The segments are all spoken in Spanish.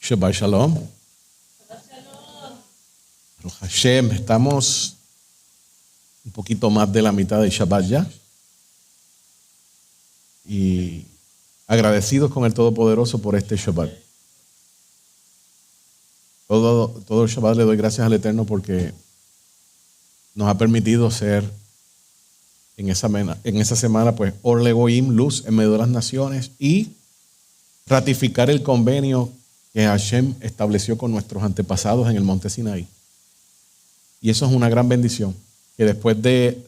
Shabbat Shalom. Baruch Hashem, estamos un poquito más de la mitad de Shabbat ya. Y agradecidos con el Todopoderoso por este Shabbat. Todo el Shabbat le doy gracias al Eterno porque nos ha permitido ser en esa semana, pues, Or Legoim, luz en medio de las naciones, y ratificar el convenio que Hashem estableció con nuestros antepasados en el monte Sinaí. Y eso es una gran bendición, que después de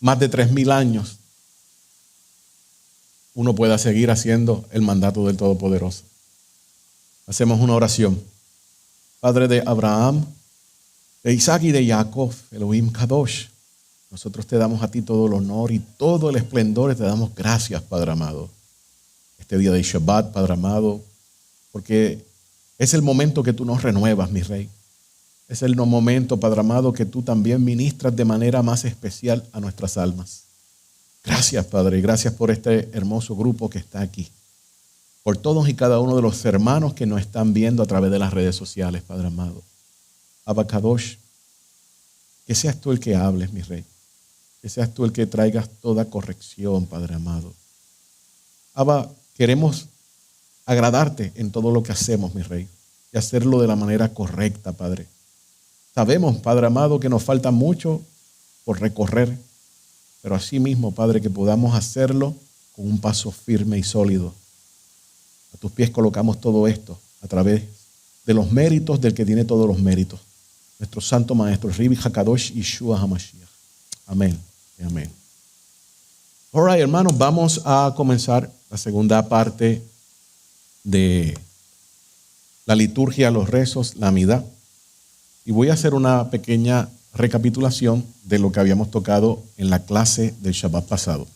más de 3,000 años uno pueda seguir haciendo el mandato del Todopoderoso. Hacemos una oración. Padre de Abraham, de Isaac y de Jacob, Elohim Kadosh, nosotros te damos a ti todo el honor y todo el esplendor y te damos gracias, Padre amado. Este día de Shabbat, Padre amado, porque es el momento que tú nos renuevas, mi Rey. Es el momento, Padre amado, que tú también ministras de manera más especial a nuestras almas. Gracias, Padre, y gracias por este hermoso grupo que está aquí. Por todos y cada uno de los hermanos que nos están viendo a través de las redes sociales, Padre amado. Abba Kadosh, que seas tú el que hables, mi Rey. Que seas tú el que traigas toda corrección, Padre amado. Abba, queremos agradarte en todo lo que hacemos, mi Rey, y hacerlo de la manera correcta, Padre. Sabemos, Padre amado, que nos falta mucho por recorrer, pero así mismo, Padre, que podamos hacerlo con un paso firme y sólido. A tus pies colocamos todo esto a través de los méritos del que tiene todos los méritos, nuestro Santo Maestro, Ribi Hakadosh Yeshua HaMashiach. Amén y amén. All right, hermanos, vamos a comenzar la segunda parte de la liturgia, los rezos, la amidad. Y voy a hacer una pequeña recapitulación de lo que habíamos tocado en la clase del Shabbat pasado.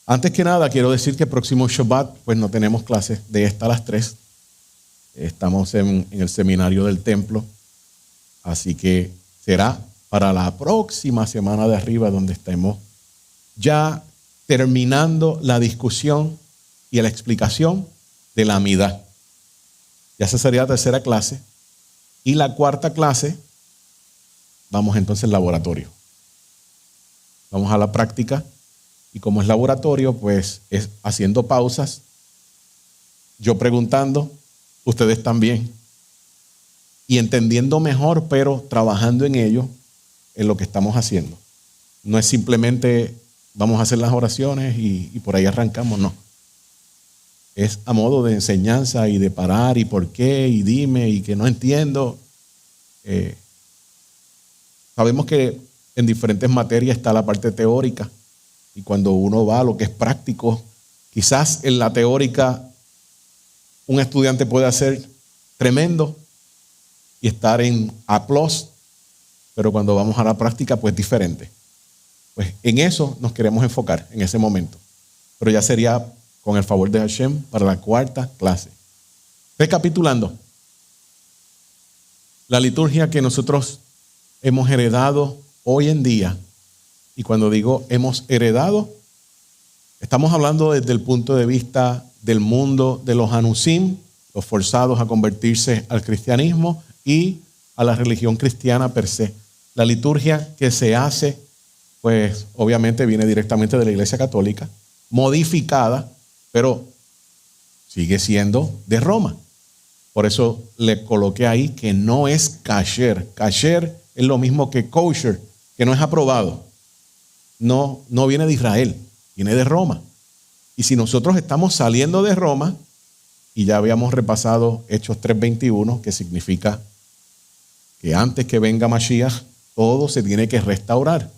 Antes que nada, quiero decir que el próximo Shabbat, pues no tenemos clases de esta a las 3. Estamos en el seminario del templo. Así que será para la próxima semana de arriba donde estemos ya terminando la discusión y la explicación de la amidad. Ya esa sería la tercera clase. Y la cuarta clase, vamos entonces al laboratorio. Vamos a la práctica. Y como es laboratorio, pues es haciendo pausas, yo preguntando, ustedes también. Y entendiendo mejor, pero trabajando en ello, en lo que estamos haciendo. No es simplemente vamos a hacer las oraciones y por ahí arrancamos, no. Es a modo de enseñanza y de parar y por qué y dime y que no entiendo. Sabemos que en diferentes materias está la parte teórica y cuando uno va a lo que es práctico, quizás en la teórica un estudiante puede hacer tremendo y estar en A+, pero cuando vamos a la práctica pues diferente. Pues en eso nos queremos enfocar en ese momento, pero ya sería con el favor de Hashem para la cuarta clase. Recapitulando, la liturgia que nosotros hemos heredado hoy en día, y cuando digo hemos heredado, estamos hablando desde el punto de vista del mundo de los anusim, los forzados a convertirse al cristianismo y a la religión cristiana per se. La liturgia que se hace, pues obviamente viene directamente de la Iglesia Católica, modificada, pero sigue siendo de Roma. Por eso le coloqué ahí que no es kasher. Kasher es lo mismo que kosher, que no es aprobado. No viene de Israel, viene de Roma. Y si nosotros estamos saliendo de Roma, y ya habíamos repasado Hechos 3:21, que significa que antes que venga Mashiach, todo se tiene que restaurar.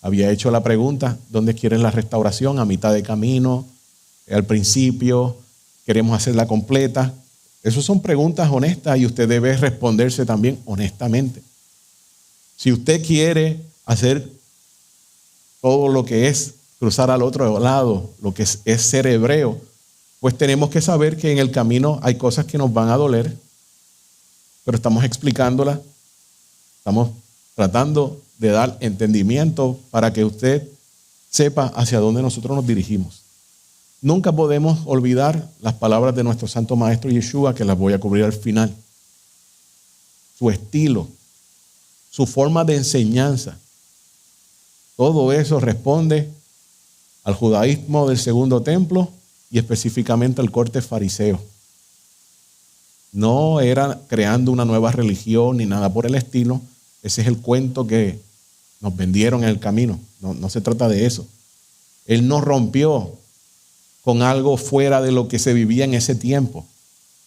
Había hecho la pregunta, ¿dónde quieren la restauración? A mitad de camino, al principio, queremos hacerla completa. Esas son preguntas honestas y usted debe responderse también honestamente. Si usted quiere hacer todo lo que es cruzar al otro lado, lo que es ser hebreo, pues tenemos que saber que en el camino hay cosas que nos van a doler, pero estamos explicándolas, estamos tratando de dar entendimiento para que usted sepa hacia dónde nosotros nos dirigimos. nunca podemos olvidar las palabras de nuestro Santo Maestro Yeshua, que las voy a cubrir al final. Su estilo, su forma de enseñanza, todo eso responde al judaísmo del segundo templo y específicamente al corte fariseo. No era creando una nueva religión ni nada por el estilo. Ese es el cuento que nos vendieron en el camino. No se trata de eso. Él no rompió con algo fuera de lo que se vivía en ese tiempo,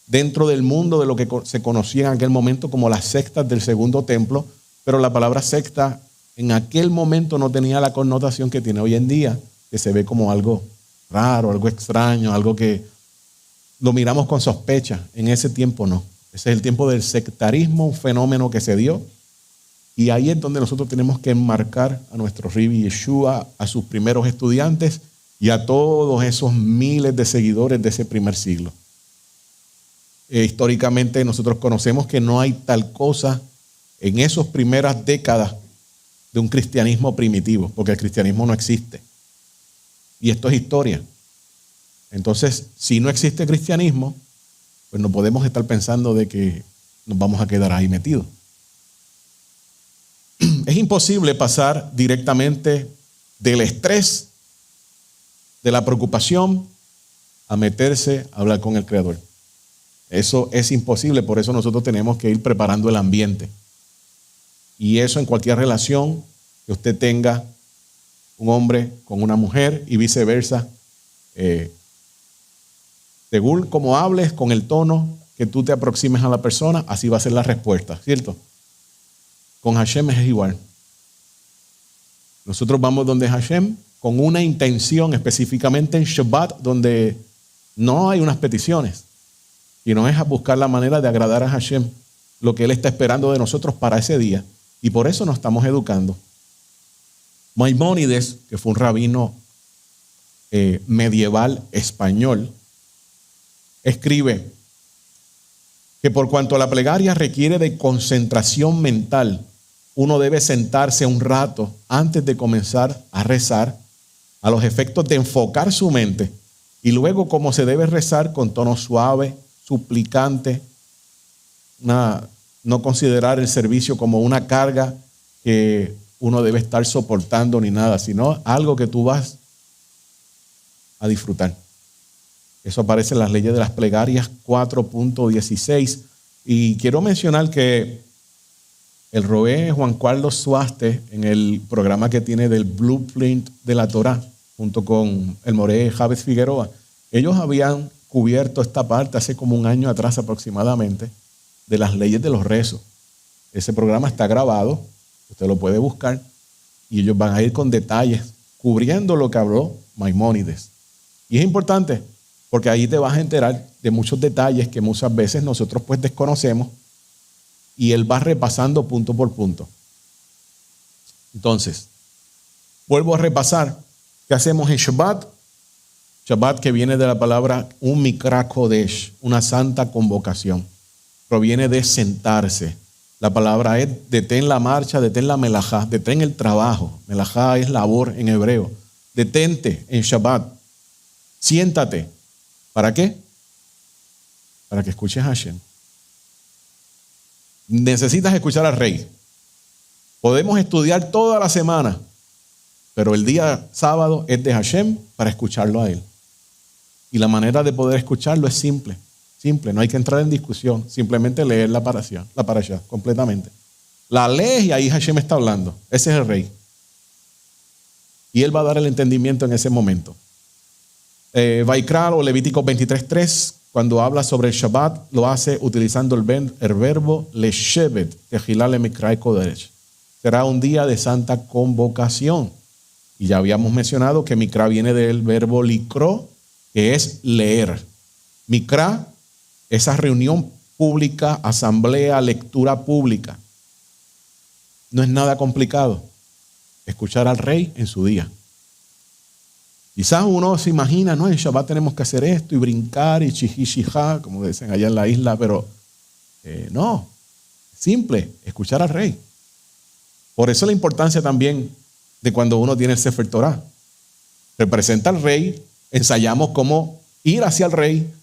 dentro del mundo de lo que se conocía en aquel momento como las sectas del segundo templo, pero la palabra secta en aquel momento no tenía la connotación que tiene hoy en día, que se ve como algo raro, algo extraño, algo que lo miramos con sospecha. En ese tiempo no. Ese es el tiempo del sectarismo, un fenómeno que se dio. Y ahí es donde nosotros tenemos que enmarcar a nuestro Rabbi Yeshua, a sus primeros estudiantes y a todos esos miles de seguidores de ese primer siglo. Históricamente nosotros conocemos que no hay tal cosa en esas primeras décadas de un cristianismo primitivo, porque el cristianismo no existe. Y esto es historia. Entonces, si no existe cristianismo, pues no podemos estar pensando de que nos vamos a quedar ahí metidos. Es imposible pasar directamente del estrés, de la preocupación, a meterse a hablar con el Creador. Eso es imposible, por eso nosotros tenemos que ir preparando el ambiente. Y eso en cualquier relación que usted tenga, un hombre con una mujer y viceversa, según como hables, con el tono que tú te aproximes a la persona, así va a ser la respuesta, ¿cierto? Con Hashem es igual. Nosotros vamos donde Hashem con una intención, específicamente en Shabbat, donde no hay unas peticiones, sino es a buscar la manera de agradar a Hashem, lo que Él está esperando de nosotros para ese día. Y por eso nos estamos educando. Maimónides, que fue un rabino medieval español, escribe que por cuanto la plegaria requiere de concentración mental, uno debe sentarse un rato antes de comenzar a rezar, a los efectos de enfocar su mente, y luego como se debe rezar con tono suave, suplicante, no considerar el servicio como una carga que uno debe estar soportando ni nada, sino algo que tú vas a disfrutar. Eso aparece en las leyes de las plegarias 4.16. Y quiero mencionar que el Roé Juan Carlos Suaste, en el programa que tiene del Blueprint de la Torá, junto con el Moré Javes Figueroa, ellos habían cubierto esta parte hace como un año atrás aproximadamente, de las leyes de los rezos. Ese programa está grabado, usted lo puede buscar, y ellos van a ir con detalles, cubriendo lo que habló Maimónides. Y es importante, porque ahí te vas a enterar de muchos detalles que muchas veces nosotros pues desconocemos, y él va repasando punto por punto. Entonces, vuelvo a repasar. ¿Qué hacemos en Shabbat? Shabbat, que viene de la palabra un mikra kodesh, una santa convocación. Proviene de sentarse. La palabra es detén la marcha, detén la melajá, detén el trabajo. Melajá es labor en hebreo. Detente en Shabbat. Siéntate. ¿Para qué? Para que escuches a Hashem. Necesitas escuchar al Rey. Podemos estudiar toda la semana, pero el día sábado es de Hashem para escucharlo a Él. Y la manera de poder escucharlo es simple. Simple, no hay que entrar en discusión. Simplemente leer la parashá completamente. La lees y ahí Hashem está hablando. Ese es el Rey. Y Él va a dar el entendimiento en ese momento. Vaikra o Levítico 23:3, cuando habla sobre el Shabbat, lo hace utilizando el verbo leshevet, tehilá lemikra kodesh. Será un día de santa convocación. Y ya habíamos mencionado que mikra viene del verbo likro, que es leer. Mikra, esa reunión pública, asamblea, lectura pública. No es nada complicado. Escuchar al Rey en su día. Quizás uno se imagina, no, en Shabbat tenemos que hacer esto y brincar y chijishijá, como dicen allá en la isla, pero no, simple, escuchar al Rey. Por eso la importancia también de cuando uno tiene el Sefer Torah. Representa al Rey ensayamos cómo ir hacia el rey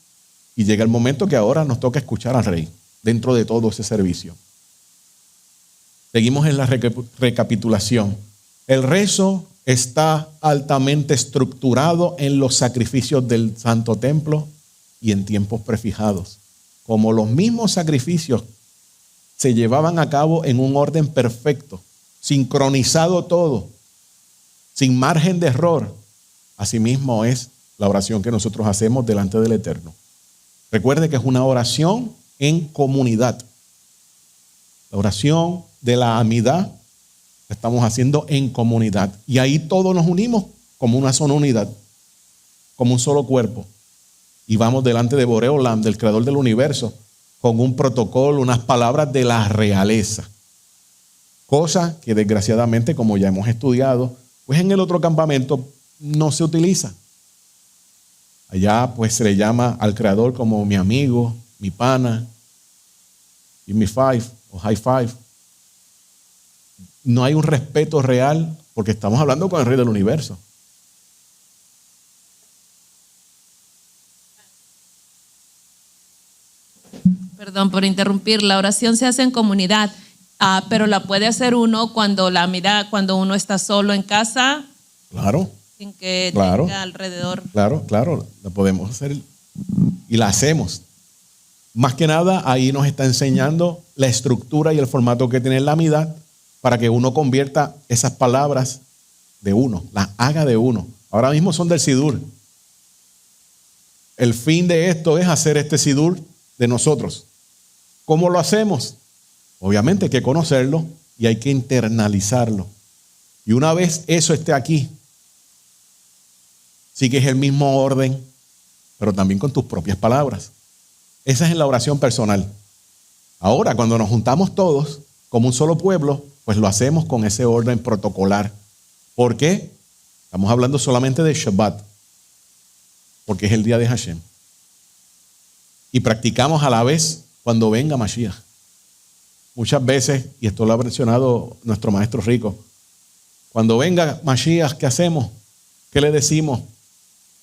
y llega el momento que ahora nos toca escuchar al rey dentro de todo ese servicio. Seguimos en la recapitulación. El rezo está altamente estructurado en los sacrificios del Santo Templo y en tiempos prefijados. Como los mismos sacrificios se llevaban a cabo en un orden perfecto, sincronizado todo, sin margen de error. Asimismo es la oración que nosotros hacemos delante del Eterno. Recuerde que es una oración en comunidad. La oración de la amidad la estamos haciendo en comunidad. Y ahí todos nos unimos como una sola unidad, como un solo cuerpo. Y vamos delante de Boreolam, del Creador del universo, con un protocolo, unas palabras de la realeza. Cosa que desgraciadamente, como ya hemos estudiado, pues en el otro campamento no se utiliza. Allá pues se le llama al Creador como mi amigo, mi pana, y mi five o high five. No hay un respeto real porque estamos hablando con el Rey del universo. Perdón por interrumpir, la oración se hace en comunidad, pero la puede hacer uno cuando cuando uno está solo en casa. Claro. Sin que claro, tenga alrededor. Claro, la podemos hacer y la hacemos. Más que nada, ahí nos está enseñando la estructura y el formato que tiene la amidad para que uno convierta esas palabras de uno, las haga de uno. Ahora mismo son del Sidur. El fin de esto es hacer este Sidur de nosotros. ¿Cómo lo hacemos? Obviamente hay que conocerlo y hay que internalizarlo. Y una vez eso esté aquí, sigues el mismo orden, pero también con tus propias palabras. Esa es la oración personal. Ahora, cuando nos juntamos todos como un solo pueblo, pues lo hacemos con ese orden protocolar. ¿Por qué? Estamos hablando solamente de Shabbat, porque es el día de Hashem. Y practicamos a la vez cuando venga Mashiach. Muchas veces, y esto lo ha mencionado nuestro maestro Rico, cuando venga Mashiach, ¿qué hacemos? ¿Qué le decimos?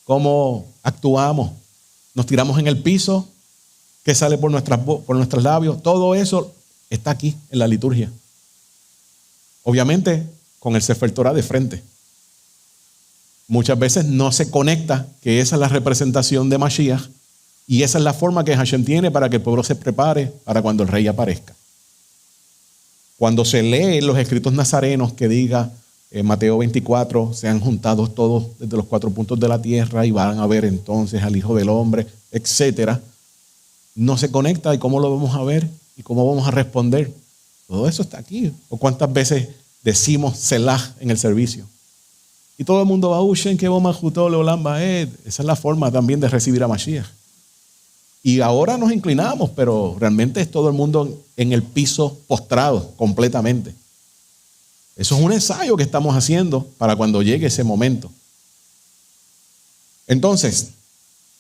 ¿Cómo actuamos? ¿Nos tiramos en el piso? ¿Qué sale por nuestros labios? Todo eso está aquí en la liturgia. Obviamente, con el Sefer Torah de frente. Muchas veces no se conecta que esa es la representación de Mashiach y esa es la forma que Hashem tiene para que el pueblo se prepare para cuando el rey aparezca. Cuando se lee los escritos nazarenos que diga en Mateo 24, sean juntados todos desde los 4 puntos de la tierra y van a ver entonces al Hijo del Hombre, etcétera, no se conecta y cómo lo vamos a ver y cómo vamos a responder. Todo eso está aquí. O cuántas veces decimos Selah en el servicio. Y todo el mundo va, Ushen, que voma jutó, leolam baed. Esa es la forma también de recibir a Mashiach. Y ahora nos inclinamos, pero realmente es todo el mundo en el piso postrado completamente. Eso es un ensayo que estamos haciendo para cuando llegue ese momento. Entonces,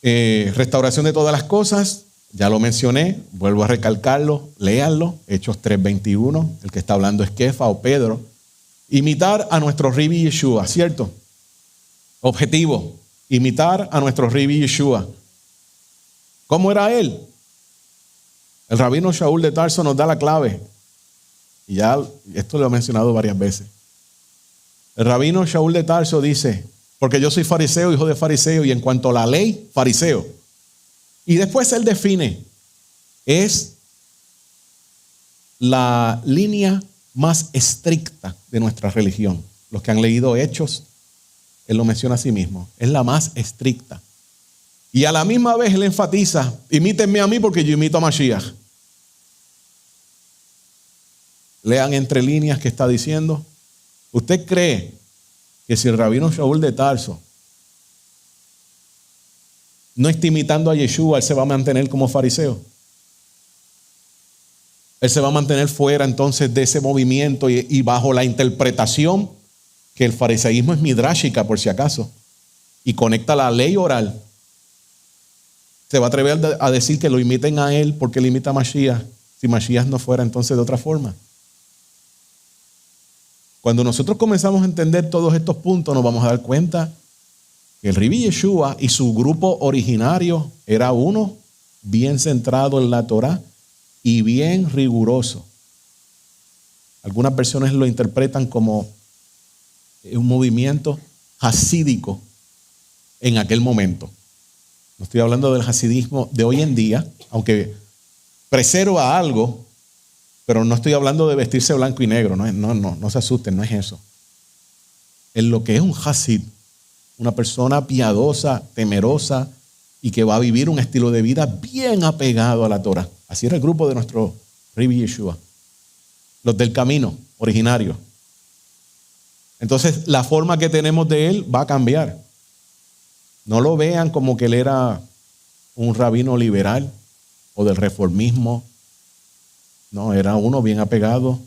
restauración de todas las cosas, ya lo mencioné, vuelvo a recalcarlo, léanlo, Hechos 3:21, el que está hablando es Kefa o Pedro. Imitar a nuestro Rabbi Yeshua, ¿cierto? Objetivo, imitar a nuestro Rabbi Yeshua. ¿Cómo era él? El rabino Shaul de Tarso nos da la clave. Y ya esto lo he mencionado varias veces. El rabino Shaul de Tarso dice, porque yo soy fariseo, hijo de fariseo, y en cuanto a la ley, fariseo. Y después él define, es la línea más estricta de nuestra religión. Los que han leído Hechos, él lo menciona a sí mismo, es la más estricta. Y a la misma vez él enfatiza, imítenme a mí porque yo imito a Mashiach. Lean entre líneas que está diciendo. ¿Usted cree que si el rabino Shaul de Tarso no está imitando a Yeshua, él se va a mantener como fariseo? Él se va a mantener fuera entonces de ese movimiento y bajo la interpretación que el fariseísmo es midrashica, por si acaso, y conecta la ley oral. Se va a atrever a decir que lo imiten a él porque le imita a Mashiach, si Mashiach no fuera entonces de otra forma. Cuando nosotros comenzamos a entender todos estos puntos, nos vamos a dar cuenta El Rabbi Yeshua y su grupo originario era uno bien centrado en la Torá y bien riguroso. Algunas versiones lo interpretan como un movimiento hasídico en aquel momento. No estoy hablando del hasidismo de hoy en día, aunque preserva algo, pero no estoy hablando de vestirse blanco y negro. No se asusten, no es eso. En lo que es un hasid, una persona piadosa, temerosa y que va a vivir un estilo de vida bien apegado a la Torah. Así era el grupo de nuestro Rabbi Yeshua. Los del camino originario. Entonces, la forma que tenemos de él va a cambiar. No lo vean como que él era un rabino liberal o del reformismo. No, era uno bien apegado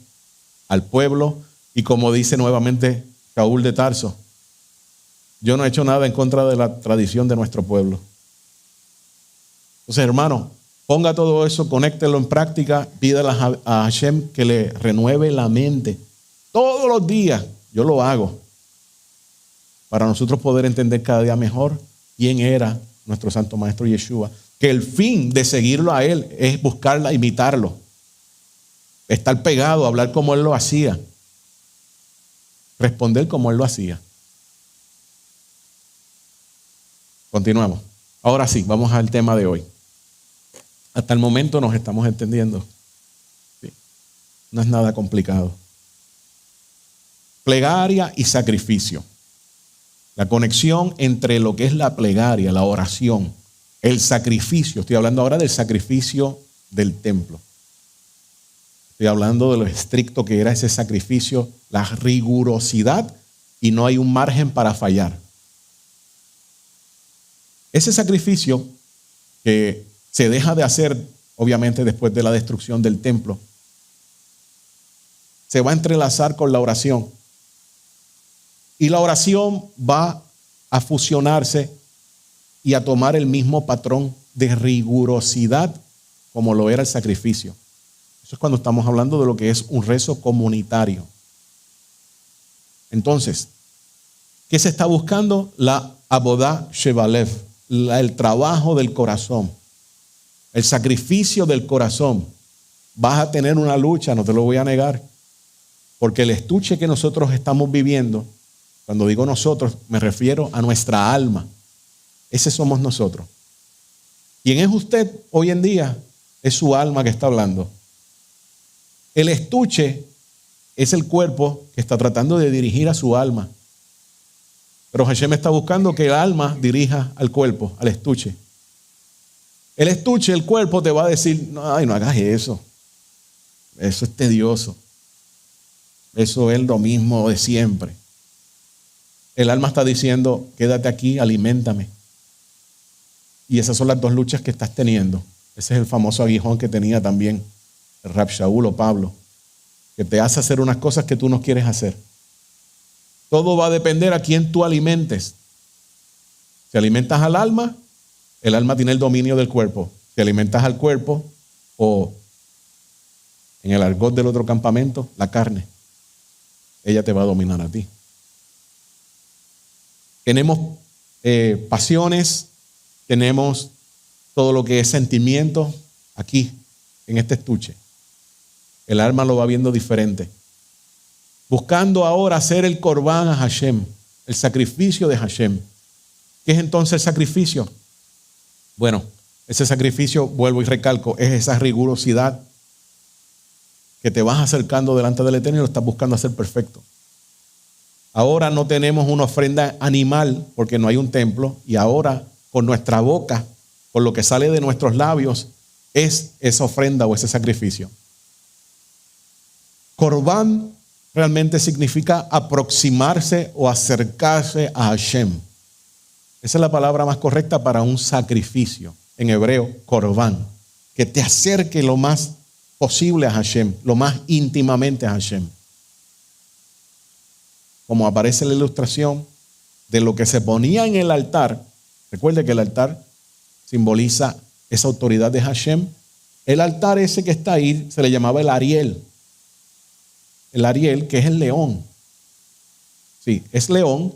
al pueblo. Y como dice nuevamente Saúl de Tarso, yo no he hecho nada en contra de la tradición de nuestro pueblo. Entonces, hermano, ponga todo eso, conéctelo en práctica, pídale a Hashem que le renueve la mente. Todos los días yo lo hago para nosotros poder entender cada día mejor quién era nuestro Santo Maestro Yeshua. Que el fin de seguirlo a él es buscarla, imitarlo. Estar pegado, hablar como él lo hacía. Responder como él lo hacía. Continuamos. Ahora sí, vamos al tema de hoy. Hasta el momento nos estamos entendiendo. Sí. No es nada complicado. Plegaria y sacrificio. La conexión entre lo que es la plegaria, la oración, el sacrificio. Estoy hablando ahora del sacrificio del templo. Estoy hablando de lo estricto que era ese sacrificio, la rigurosidad y no hay un margen para fallar. Ese sacrificio que se deja de hacer, obviamente, después de la destrucción del templo, se va a entrelazar con la oración. Y la oración va a fusionarse y a tomar el mismo patrón de rigurosidad como lo era el sacrificio. Eso es cuando estamos hablando de lo que es un rezo comunitario. Entonces, ¿qué se está buscando? La Avodah Shebalev, el trabajo del corazón, el sacrificio del corazón. Vas a tener una lucha, no te lo voy a negar, porque el estuche que nosotros estamos viviendo, cuando digo nosotros, me refiero a nuestra alma. Ese somos nosotros. ¿Quién es usted hoy en día? Es su alma que está hablando. El estuche es el cuerpo que está tratando de dirigir a su alma. Pero Hashem está buscando que el alma dirija al cuerpo, al estuche. El estuche, el cuerpo te va a decir, no hagas eso. Eso es tedioso. Eso es lo mismo de siempre. El alma está diciendo, quédate aquí, aliméntame. Y esas son las dos luchas que estás teniendo. Ese es el famoso aguijón que tenía también el Rab Shaul o Pablo, que te hace hacer unas cosas que tú no quieres hacer. Todo va a depender a quién tú alimentes. Si alimentas al alma, el alma tiene el dominio del cuerpo. Si alimentas al cuerpo, o en el argot del otro campamento, la carne, ella te va a dominar a ti. Tenemos pasiones, tenemos todo lo que es sentimiento aquí, en este estuche. El alma lo va viendo diferente. Buscando ahora hacer el corbán a Hashem, el sacrificio de Hashem. ¿Qué es entonces el sacrificio? Bueno, ese sacrificio, vuelvo y recalco, es esa rigurosidad que te vas acercando delante del Eterno y lo estás buscando hacer perfecto. Ahora no tenemos una ofrenda animal porque no hay un templo y ahora con nuestra boca, con lo que sale de nuestros labios, es esa ofrenda o ese sacrificio. Corbán realmente significa aproximarse o acercarse a Hashem. Esa es la palabra más correcta para un sacrificio. En hebreo, corbán. Que te acerque lo más posible a Hashem, lo más íntimamente a Hashem. Como aparece en la ilustración de lo que se ponía en el altar. Recuerde que el altar simboliza esa autoridad de Hashem. El altar ese que está ahí se le llamaba el Ariel. El Ariel, que es el león. Sí, es león.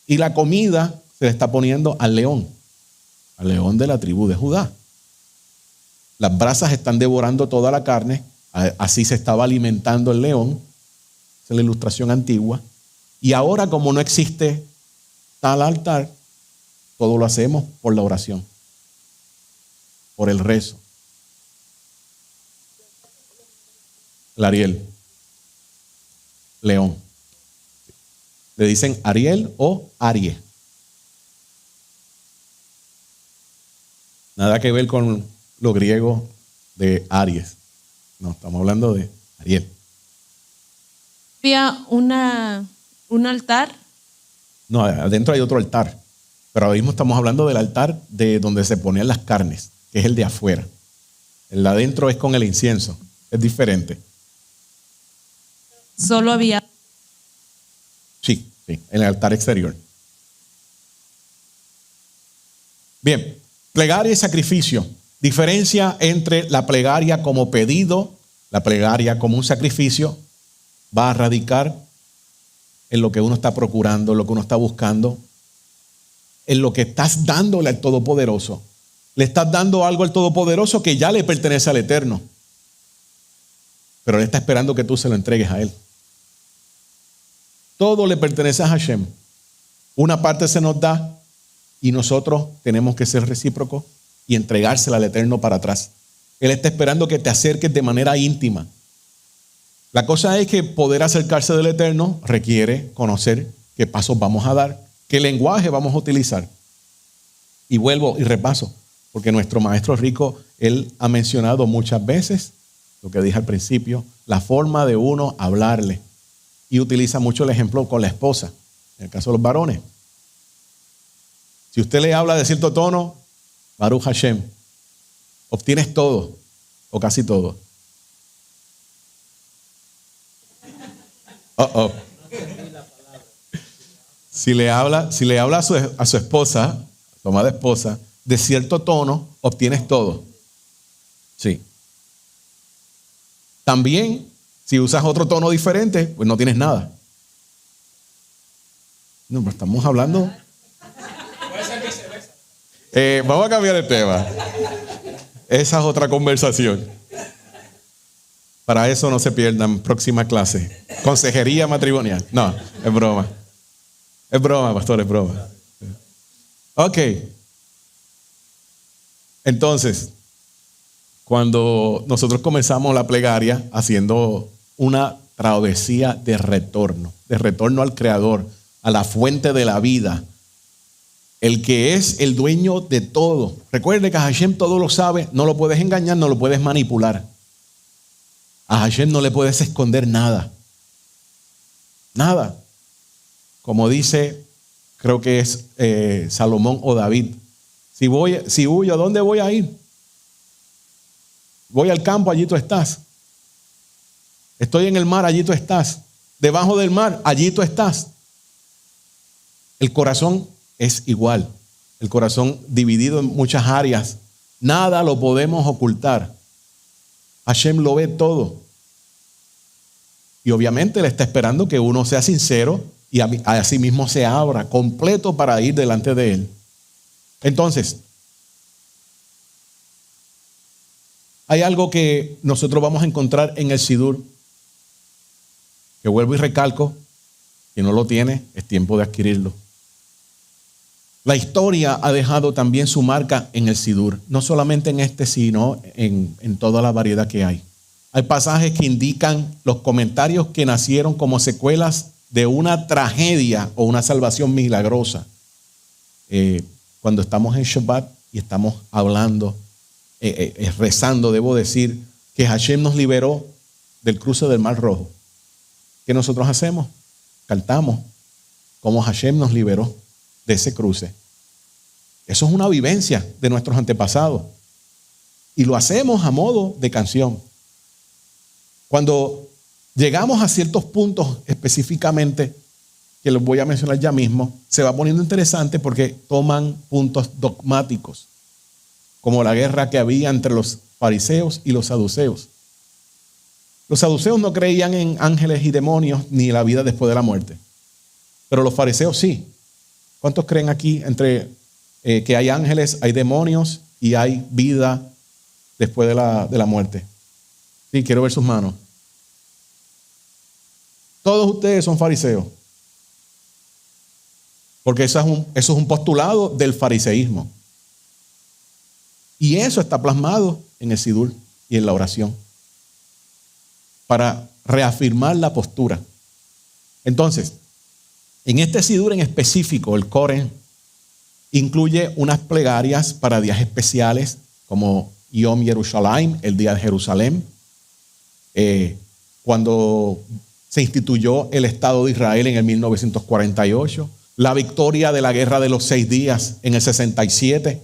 Y la comida se le está poniendo al león de la tribu de Judá. Las brasas están devorando toda la carne, así se estaba alimentando el león, esa es la ilustración antigua. Y ahora, como no existe tal altar, todo lo hacemos por la oración, por el rezo. El Ariel, león. Le dicen Ariel o Arie. Nada que ver con lo griego de Aries. No, estamos hablando de Ariel. Había un altar. No, adentro hay otro altar. Pero ahora mismo estamos hablando del altar de donde se ponían las carnes, que es el de afuera. El de adentro es con el incienso. Es diferente. Solo había. Sí, en el altar exterior. Bien, plegaria y sacrificio. Diferencia entre la plegaria como pedido, la plegaria como un sacrificio, va a radicar en lo que uno está procurando, en lo que uno está buscando, en lo que estás dándole al Todopoderoso. Le estás dando algo al Todopoderoso que ya le pertenece al Eterno, pero Él está esperando que tú se lo entregues a Él. Todo le pertenece a Hashem. Una parte se nos da y nosotros tenemos que ser recíprocos y entregársela al Eterno para atrás. Él está esperando que te acerques de manera íntima. La cosa es que poder acercarse del Eterno requiere conocer qué pasos vamos a dar, qué lenguaje vamos a utilizar. Y vuelvo y repaso, porque nuestro maestro rico, él ha mencionado muchas veces, lo que dije al principio, la forma de uno hablarle. Y utiliza mucho el ejemplo con la esposa, en el caso de los varones. Si usted le habla de cierto tono, Baruch Hashem, obtienes todo o casi todo. Si le habla a su esposa, su amada esposa, de cierto tono, obtienes todo. Sí. También, si usas otro tono diferente, pues no tienes nada. No, pero estamos hablando. Vamos a cambiar el tema. Esa es otra conversación. Para eso no se pierdan próxima clase. Consejería matrimonial. No, es broma. Es broma, pastor, es broma. Ok. Entonces, cuando nosotros comenzamos la plegaria haciendo una travesía de retorno al Creador, a la fuente de la vida, el que es el dueño de todo. Recuerde que Hashem todo lo sabe, no lo puedes engañar, no lo puedes manipular. A Hashem no le puedes esconder nada. Nada. Como dice, creo que es Salomón o David, si huyo, ¿a dónde voy a ir? Voy al campo, allí tú estás. Estoy en el mar, allí tú estás. Debajo del mar, allí tú estás. El corazón es igual. El corazón dividido en muchas áreas. Nada lo podemos ocultar. Hashem lo ve todo. Y obviamente Él está esperando que uno sea sincero y a sí mismo se abra completo para ir delante de Él. Entonces, hay algo que nosotros vamos a encontrar en el Sidur, que vuelvo y recalco, si no lo tiene, es tiempo de adquirirlo. La historia ha dejado también su marca en el Sidur, no solamente en este, sino en toda la variedad que hay. Hay pasajes que indican los comentarios que nacieron como secuelas de una tragedia o una salvación milagrosa. Cuando estamos en Shabbat y estamos hablando, rezando, debo decir, que Hashem nos liberó del cruce del Mar Rojo. ¿Qué nosotros hacemos? Cantamos como Hashem nos liberó de ese cruce. Eso es una vivencia de nuestros antepasados. Y lo hacemos a modo de canción. Cuando llegamos a ciertos puntos específicamente, que los voy a mencionar ya mismo, se va poniendo interesante porque toman puntos dogmáticos, como la guerra que había entre los fariseos y los saduceos. Los saduceos no creían en ángeles y demonios ni en la vida después de la muerte, pero los fariseos sí. ¿Cuántos creen aquí que hay ángeles, hay demonios y hay vida después de la muerte? Sí, quiero ver sus manos. Todos ustedes son fariseos. Porque eso es un postulado del fariseísmo. Y eso está plasmado en el Sidur y en la oración, para reafirmar la postura. Entonces, en este Sidur en específico, el Koren incluye unas plegarias para días especiales, como Yom Yerushalayim, el día de Jerusalén, cuando se instituyó el Estado de Israel en el 1948, la victoria de la Guerra de los 6 días en el 67,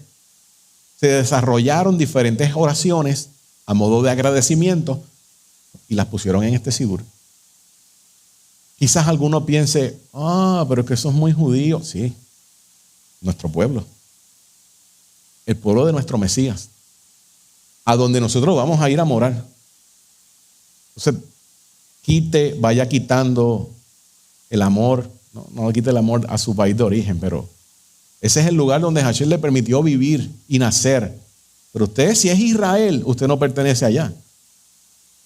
se desarrollaron diferentes oraciones a modo de agradecimiento y las pusieron en este Sidur. Quizás alguno piense, pero es que eso es muy judío. Sí, nuestro pueblo, el pueblo de nuestro Mesías, a donde nosotros vamos a ir a morar. Entonces, vaya quitando el amor, no quite el amor a su país de origen, pero ese es el lugar donde Hashem le permitió vivir y nacer. Pero usted, si es Israel, usted no pertenece allá.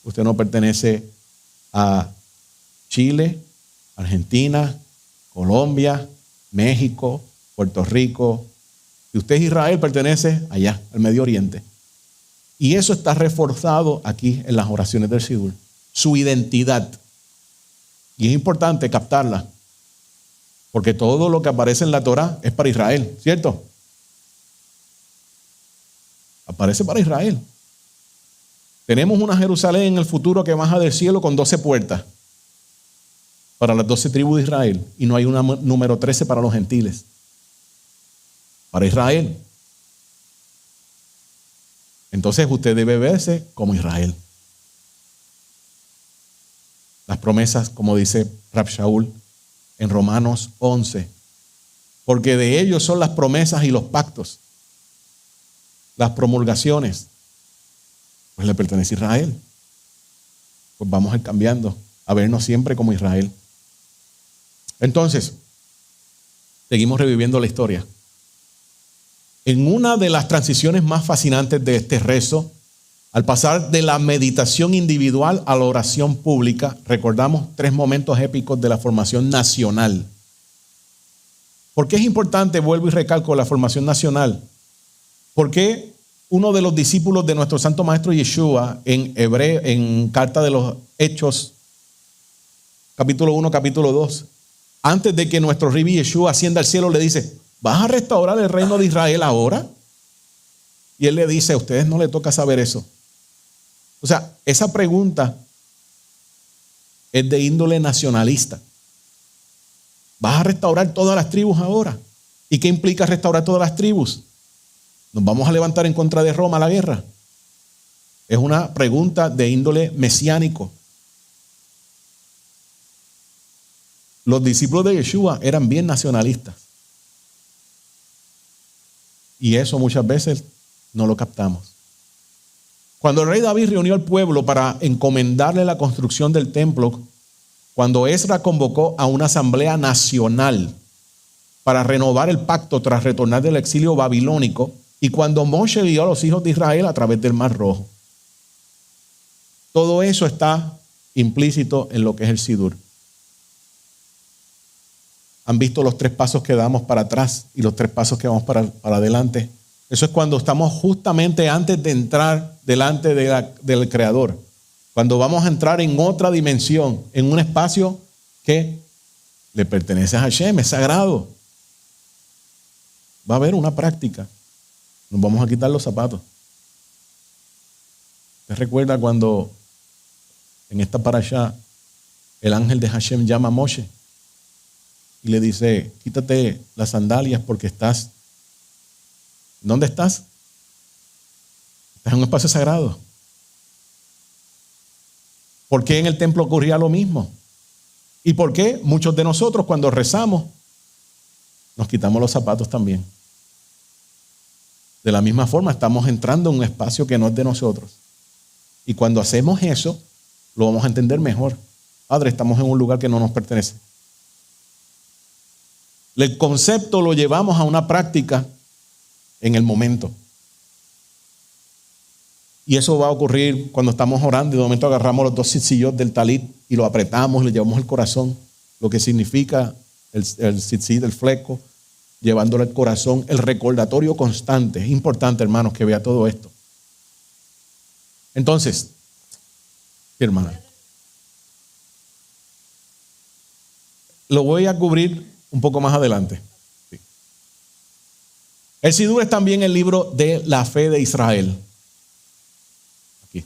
Usted no pertenece a Chile, Argentina, Colombia, México, Puerto Rico. Si usted es Israel, pertenece allá, al Medio Oriente. Y eso está reforzado aquí en las oraciones del Sidur. Su identidad. Y es importante captarla. Porque todo lo que aparece en la Torá es para Israel, ¿cierto? Aparece para Israel. Tenemos una Jerusalén en el futuro que baja del cielo con 12 puertas para las 12 tribus de Israel. Y no hay una número 13 para los gentiles. Para Israel. Entonces usted debe verse como Israel. Las promesas, como dice Rab Shaul en Romanos 11, porque de ellos son las promesas y los pactos, las promulgaciones, pues le pertenece a Israel. Pues vamos a ir cambiando, a vernos siempre como Israel. Entonces, seguimos reviviendo la historia. En una de las transiciones más fascinantes de este rezo, al pasar de la meditación individual a la oración pública, recordamos 3 momentos épicos de la formación nacional. ¿Por qué es importante, vuelvo y recalco, la formación nacional? Porque uno de los discípulos de nuestro Santo Maestro Yeshua, en Carta de los Hechos, capítulo 1, capítulo 2, antes de que nuestro Rabbi Yeshua ascienda al cielo, le dice, ¿vas a restaurar el reino de Israel ahora? Y él le dice, a ustedes no les toca saber eso. O sea, esa pregunta es de índole nacionalista. ¿Vas a restaurar todas las tribus ahora? ¿Y qué implica restaurar todas las tribus? ¿Nos vamos a levantar en contra de Roma a la guerra? Es una pregunta de índole mesiánico. Los discípulos de Yeshua eran bien nacionalistas. Y eso muchas veces no lo captamos. Cuando el rey David reunió al pueblo para encomendarle la construcción del templo, cuando Ezra convocó a una asamblea nacional para renovar el pacto tras retornar del exilio babilónico, y cuando Moshe guió a los hijos de Israel a través del Mar Rojo. Todo eso está implícito en lo que es el Sidur. ¿Han visto los 3 pasos que damos para atrás y los 3 pasos que vamos para adelante? Eso es cuando estamos justamente antes de entrar delante del Creador. Cuando vamos a entrar en otra dimensión, en un espacio que le pertenece a Hashem, es sagrado. Va a haber una práctica. Nos vamos a quitar los zapatos. ¿Usted recuerda cuando en esta parashá el ángel de Hashem llama a Moshe y le dice, quítate las sandalias porque estás... ¿Dónde estás? Estás en un espacio sagrado. ¿Por qué en el templo ocurría lo mismo? ¿Y por qué muchos de nosotros cuando rezamos nos quitamos los zapatos también? De la misma forma estamos entrando en un espacio que no es de nosotros. Y cuando hacemos eso, lo vamos a entender mejor. Padre, estamos en un lugar que no nos pertenece. El concepto lo llevamos a una práctica en el momento. Y eso va a ocurrir cuando estamos orando y de momento agarramos los dos tzitzit del talit y lo apretamos, le llevamos el corazón, lo que significa el tzitzit, el fleco, llevándole el corazón, el recordatorio constante. Es importante, hermanos, que vea todo esto. Entonces, hermana, lo voy a cubrir un poco más adelante. Sí. El Sidur es también el libro de la fe de Israel. Aquí.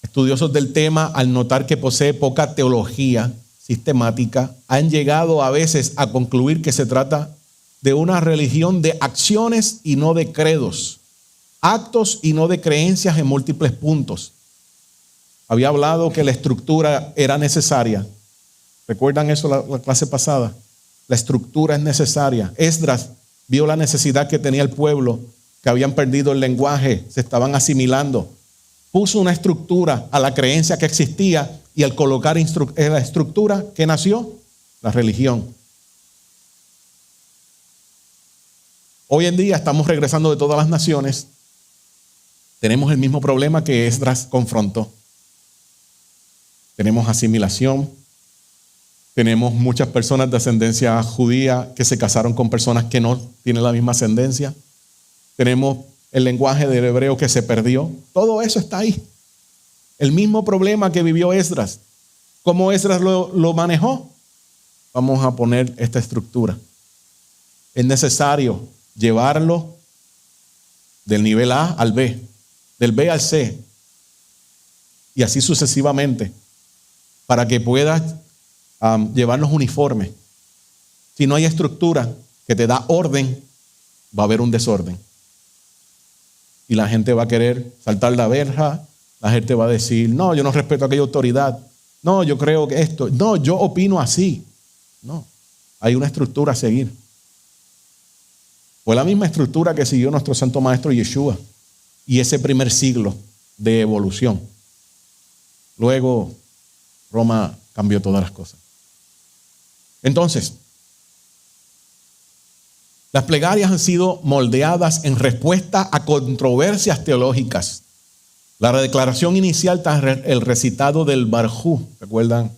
Estudiosos del tema, al notar que posee poca teología sistemática, han llegado a veces a concluir que se trata de una religión de acciones y no de credos, actos y no de creencias en múltiples puntos. Había hablado que la estructura era necesaria. ¿Recuerdan eso la clase pasada? La estructura es necesaria. Esdras vio la necesidad que tenía el pueblo, que habían perdido el lenguaje, se estaban asimilando. Puso una estructura a la creencia que existía y al colocar la estructura, ¿qué nació? La religión. Hoy en día estamos regresando de todas las naciones. Tenemos el mismo problema que Esdras confrontó. Tenemos asimilación. Tenemos muchas personas de ascendencia judía que se casaron con personas que no tienen la misma ascendencia. Tenemos el lenguaje del hebreo que se perdió. Todo eso está ahí. El mismo problema que vivió Esdras. ¿Cómo Esdras lo manejó? Vamos a poner esta estructura. Es necesario llevarlo del nivel A al B, del B al C, y así sucesivamente, para que puedas llevarlos uniformes. Si no hay estructura que te da orden, va a haber un desorden. Y la gente va a querer saltar la verja, la gente va a decir, no, yo no respeto aquella autoridad, no, yo creo que esto, no, yo opino así. No, hay una estructura a seguir. Fue la misma estructura que siguió nuestro santo maestro Yeshua y ese primer siglo de evolución. Luego Roma cambió todas las cosas. Entonces, las plegarias han sido moldeadas en respuesta a controversias teológicas. La declaración inicial tras el recitado del Barjú, ¿recuerdan?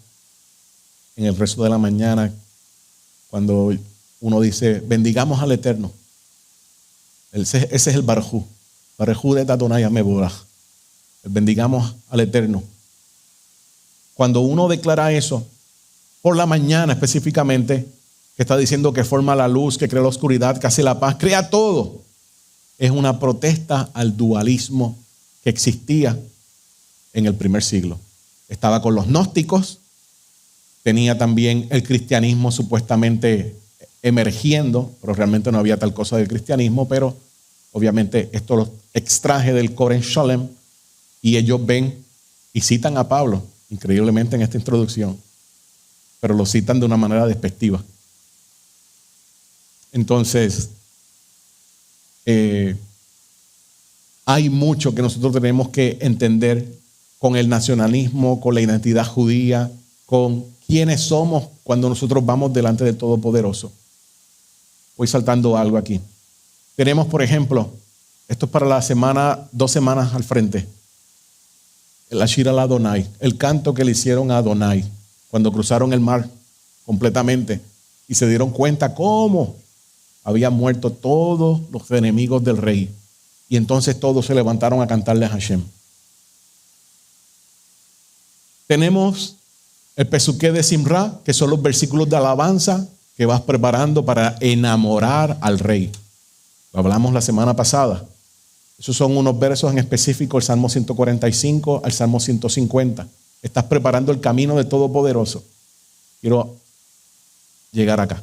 En el rezo de la mañana, cuando uno dice, bendigamos al Eterno. Ese es el Barjú. Barjú de Adonai Mevorach. Bendigamos al Eterno. Cuando uno declara eso, por la mañana específicamente, que está diciendo que forma la luz, que crea la oscuridad, que hace la paz, crea todo, es una protesta al dualismo que existía en el primer siglo. Estaba con los gnósticos, tenía también el cristianismo supuestamente emergiendo, pero realmente no había tal cosa del cristianismo, pero obviamente esto lo extraje del Koren Sholem y ellos ven y citan a Pablo, increíblemente en esta introducción, pero lo citan de una manera despectiva. Entonces, hay mucho que nosotros tenemos que entender con el nacionalismo, con la identidad judía, con quiénes somos cuando nosotros vamos delante del Todopoderoso. Voy saltando algo aquí. Tenemos, por ejemplo, esto es para la semana, 2 semanas al frente, el Ashir al Adonai, el canto que le hicieron a Adonai cuando cruzaron el mar completamente y se dieron cuenta cómo habían muerto todos los enemigos del rey. Y entonces todos se levantaron a cantarle a Hashem. Tenemos el Pesuqué de Simra, que son los versículos de alabanza que vas preparando para enamorar al rey. Lo hablamos la semana pasada. Esos son unos versos en específico, el Salmo 145 al Salmo 150. Estás preparando el camino del Todopoderoso. Quiero llegar acá.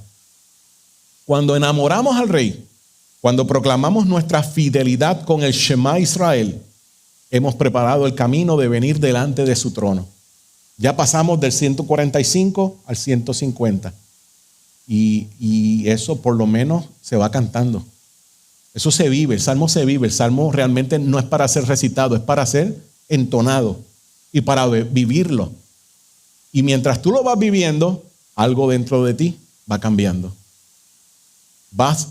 Cuando enamoramos al rey, cuando proclamamos nuestra fidelidad con el Shema Israel, hemos preparado el camino de venir delante de su trono. Ya pasamos del 145 al 150. Y eso por lo menos se va cantando. Eso se vive, el salmo se vive. El salmo realmente no es para ser recitado, es para ser entonado y para vivirlo. Y mientras tú lo vas viviendo, algo dentro de ti va cambiando. vas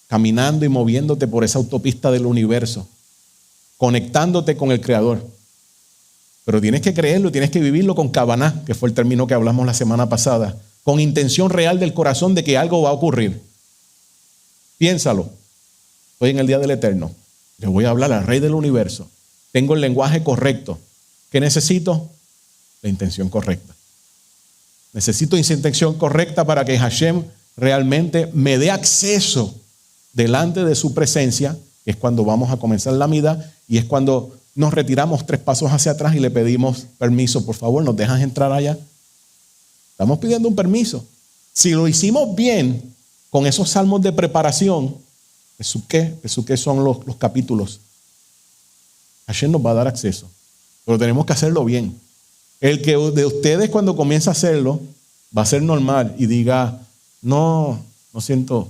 caminando y moviéndote por esa autopista del universo, conectándote con el Creador. Pero tienes que creerlo, tienes que vivirlo con Kavaná, que fue el término que hablamos la semana pasada, con intención real del corazón de que algo va a ocurrir. Piénsalo. Estoy en el día del Eterno. Le voy a hablar al Rey del universo. Tengo el lenguaje correcto. ¿Qué necesito? La intención correcta. Necesito esa intención correcta para que Hashem realmente me dé acceso delante de su presencia, que es cuando vamos a comenzar la mida, y es cuando nos retiramos 3 pasos hacia atrás y le pedimos permiso. Por favor, ¿nos dejas entrar allá? Estamos pidiendo un permiso. Si lo hicimos bien con esos salmos de preparación, Pesuqué son los capítulos, Hashem nos va a dar acceso. Pero tenemos que hacerlo bien. El que de ustedes cuando comienza a hacerlo va a ser normal y diga, no siento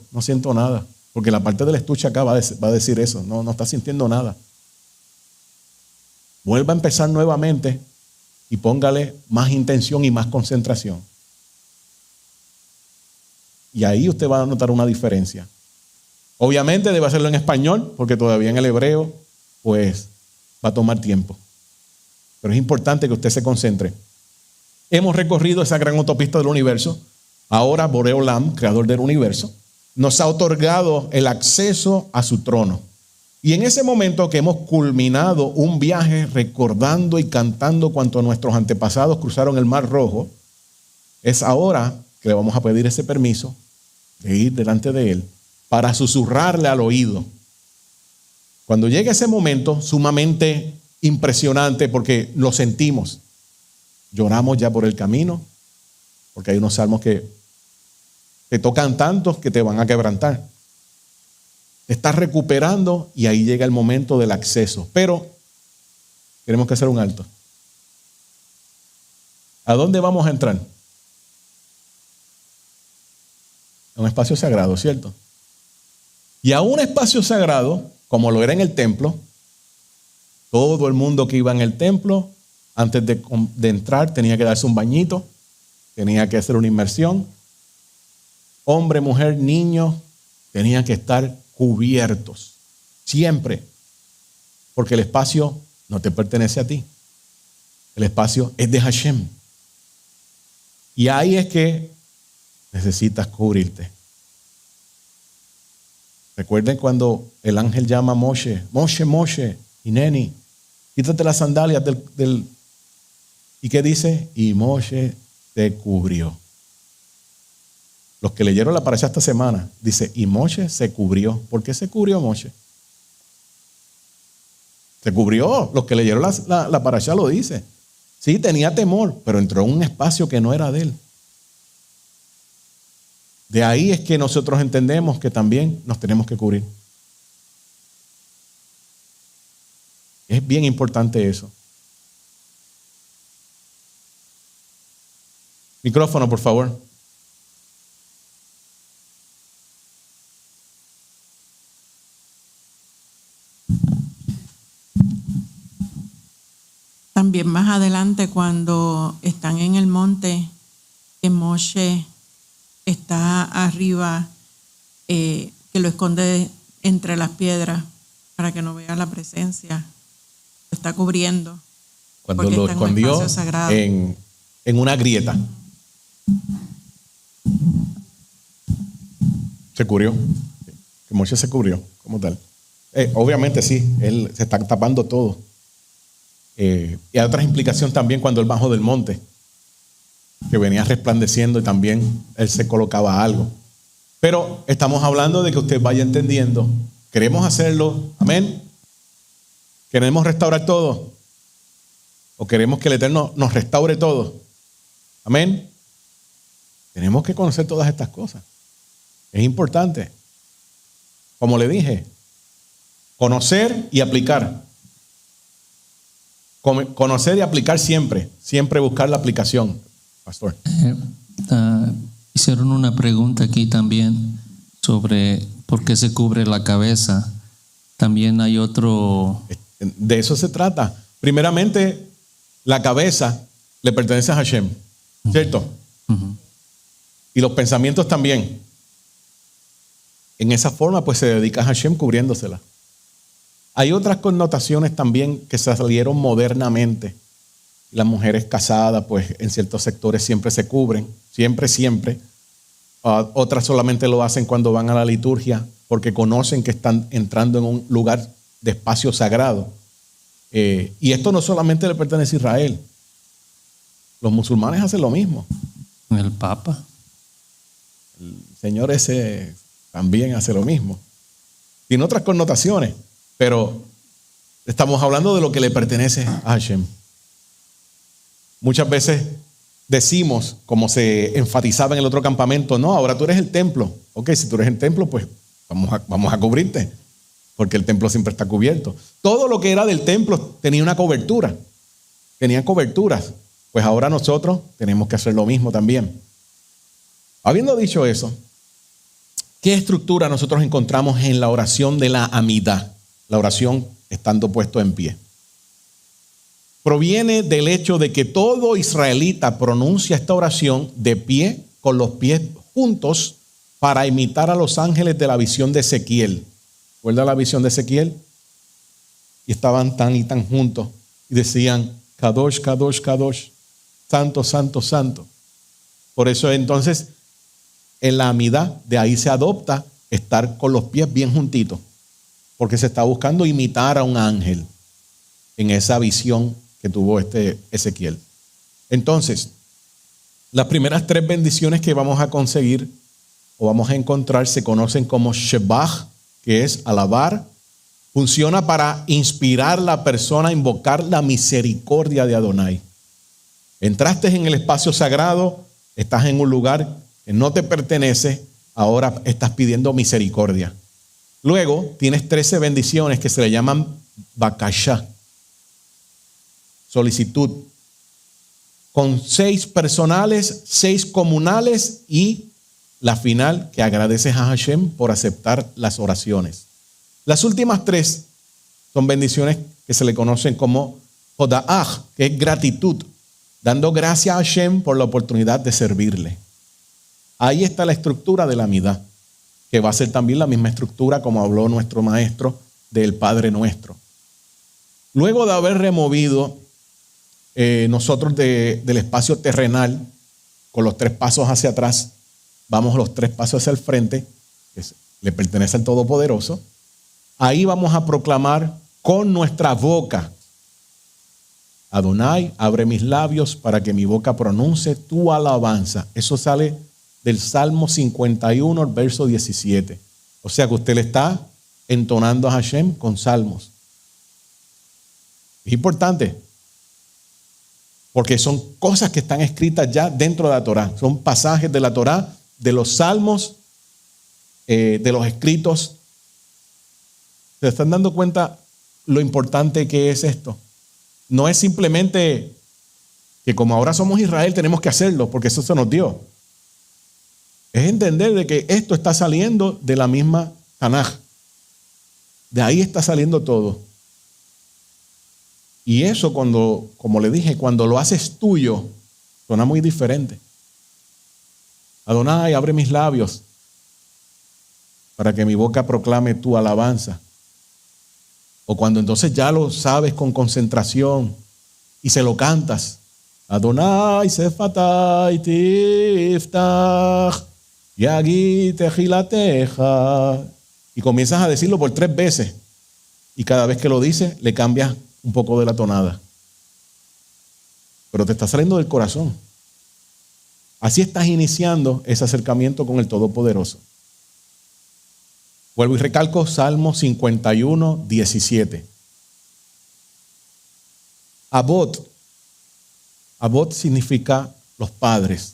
nada. Porque la parte del estuche acá va a decir eso, no está sintiendo nada. Vuelva a empezar nuevamente y póngale más intención y más concentración. Y ahí usted va a notar una diferencia. Obviamente debe hacerlo en español, porque todavía en el hebreo, pues, va a tomar tiempo. Pero es importante que usted se concentre. Hemos recorrido esa gran autopista del universo. Ahora Boreolam, creador del universo, nos ha otorgado el acceso a su trono. Y en ese momento que hemos culminado un viaje recordando y cantando cuanto nuestros antepasados cruzaron el Mar Rojo, es ahora que le vamos a pedir ese permiso de ir delante de Él para susurrarle al oído. Cuando llegue ese momento sumamente impresionante, porque lo sentimos, lloramos ya por el camino, porque hay unos salmos que te tocan tantos que te van a quebrantar. Te estás recuperando y ahí llega el momento del acceso. Pero tenemos que hacer un alto. ¿A dónde vamos a entrar? A un espacio sagrado, ¿cierto? Y a un espacio sagrado, como lo era en el templo, todo el mundo que iba en el templo, antes de entrar, tenía que darse un bañito, tenía que hacer una inmersión. Hombre, mujer, niño, tenían que estar cubiertos, siempre, porque el espacio no te pertenece a ti, el espacio es de Hashem, y ahí es que necesitas cubrirte. Recuerden cuando el ángel llama a Moshe, Moshe, Hineni, quítate las sandalias ¿y qué dice? Y Moshe te cubrió. Los que leyeron la parasha esta semana, dice, y Moshe se cubrió. ¿Por qué se cubrió Moshe? Se cubrió. Los que leyeron la parasha lo dice. Sí, tenía temor, pero entró en un espacio que no era de él. De ahí es que nosotros entendemos que también nos tenemos que cubrir. Es bien importante eso. Micrófono, por favor. También más adelante, cuando están en el monte, que Moshe está arriba, que lo esconde entre las piedras para que no vea la presencia, lo está cubriendo. Cuando lo escondió en una grieta. Se cubrió. Que Moshe se cubrió como tal. Obviamente sí, él se está tapando todo. Y hay otra implicación también cuando él bajó del monte, que venía resplandeciendo y también él se colocaba algo. Pero estamos hablando de que usted vaya entendiendo. Queremos hacerlo, amén. Queremos restaurar todo, o queremos que el Eterno nos restaure todo, amén. Tenemos que conocer todas estas cosas. Es importante, como le dije, conocer y aplicar. Conocer y aplicar siempre buscar la aplicación, pastor. Hicieron una pregunta aquí también sobre por qué se cubre la cabeza. También hay otro... De eso se trata. Primeramente, la cabeza le pertenece a Hashem, ¿cierto? Uh-huh. Y los pensamientos también. en esa forma pues se dedica a Hashem cubriéndosela. Hay otras connotaciones también que se salieron modernamente. Las mujeres casadas pues en ciertos sectores siempre se cubren, siempre. Otras solamente lo hacen cuando van a la liturgia porque conocen que están entrando en un lugar de espacio sagrado. Y esto no solamente le pertenece a Israel. Los musulmanes hacen lo mismo. El Papa. El señor ese también hace lo mismo. Tiene otras connotaciones, pero estamos hablando de lo que le pertenece a Hashem. Muchas veces decimos, como se enfatizaba en el otro campamento, no, ahora tú eres el templo. Ok, si tú eres el templo, pues vamos a cubrirte, porque el templo siempre está cubierto. Todo lo que era del templo tenía una cobertura, tenía coberturas. Pues ahora nosotros tenemos que hacer lo mismo también. Habiendo dicho eso, ¿qué estructura nosotros encontramos en la oración de la Amidá? La oración estando puesto en pie. Proviene del hecho de que todo israelita pronuncia esta oración de pie, con los pies juntos, para imitar a los ángeles de la visión de Ezequiel. ¿Recuerda la visión de Ezequiel? Y estaban tan y tan juntos y decían, Kadosh, Kadosh, Kadosh, santo, santo, santo. Por eso entonces en la Amidá de ahí se adopta estar con los pies bien juntitos, porque se está buscando imitar a un ángel en esa visión que tuvo Ezequiel. Entonces, las primeras 3 bendiciones que vamos a conseguir o vamos a encontrar se conocen como Shebach, que es alabar. Funciona para inspirar a la persona a invocar la misericordia de Adonai. Entraste en el espacio sagrado, estás en un lugar que no te pertenece, ahora estás pidiendo misericordia. Luego tienes 13 bendiciones que se le llaman Bakashá, solicitud, con 6 personales, 6 comunales y la final que agradeces a Hashem por aceptar las oraciones. Las últimas 3 son bendiciones que se le conocen como Hoda'ah, que es gratitud, dando gracias a Hashem por la oportunidad de servirle. Ahí está la estructura de la Amidá, que va a ser también la misma estructura como habló nuestro maestro del Padre Nuestro. Luego de haber removido nosotros del espacio terrenal, con los 3 pasos hacia atrás, vamos los 3 pasos hacia el frente, que le pertenece al Todopoderoso. Ahí vamos a proclamar con nuestra boca, Adonai, abre mis labios para que mi boca pronuncie tu alabanza. Eso sale del Salmo 51, el verso 17. O sea que usted le está entonando a Hashem con salmos. Es importante, porque son cosas que están escritas ya dentro de la Torá. Son pasajes de la Torá, de los salmos, de los escritos. ¿Se están dando cuenta lo importante que es esto? No es simplemente que como ahora somos Israel tenemos que hacerlo porque eso se nos dio. Es entender de que esto está saliendo de la misma Tanaj. De ahí está saliendo todo. Y eso cuando, como le dije, cuando lo haces tuyo, suena muy diferente. Adonai, abre mis labios para que mi boca proclame tu alabanza. O cuando entonces ya lo sabes con concentración y se lo cantas. Adonai sefatai tiftach yagi tejilateja. Y comienzas a decirlo por 3 veces. Y cada vez que lo dices, le cambias un poco de la tonada. Pero te está saliendo del corazón. Así estás iniciando ese acercamiento con el Todopoderoso. Vuelvo y recalco Salmo 51, 17. Abot. Abot significa los padres,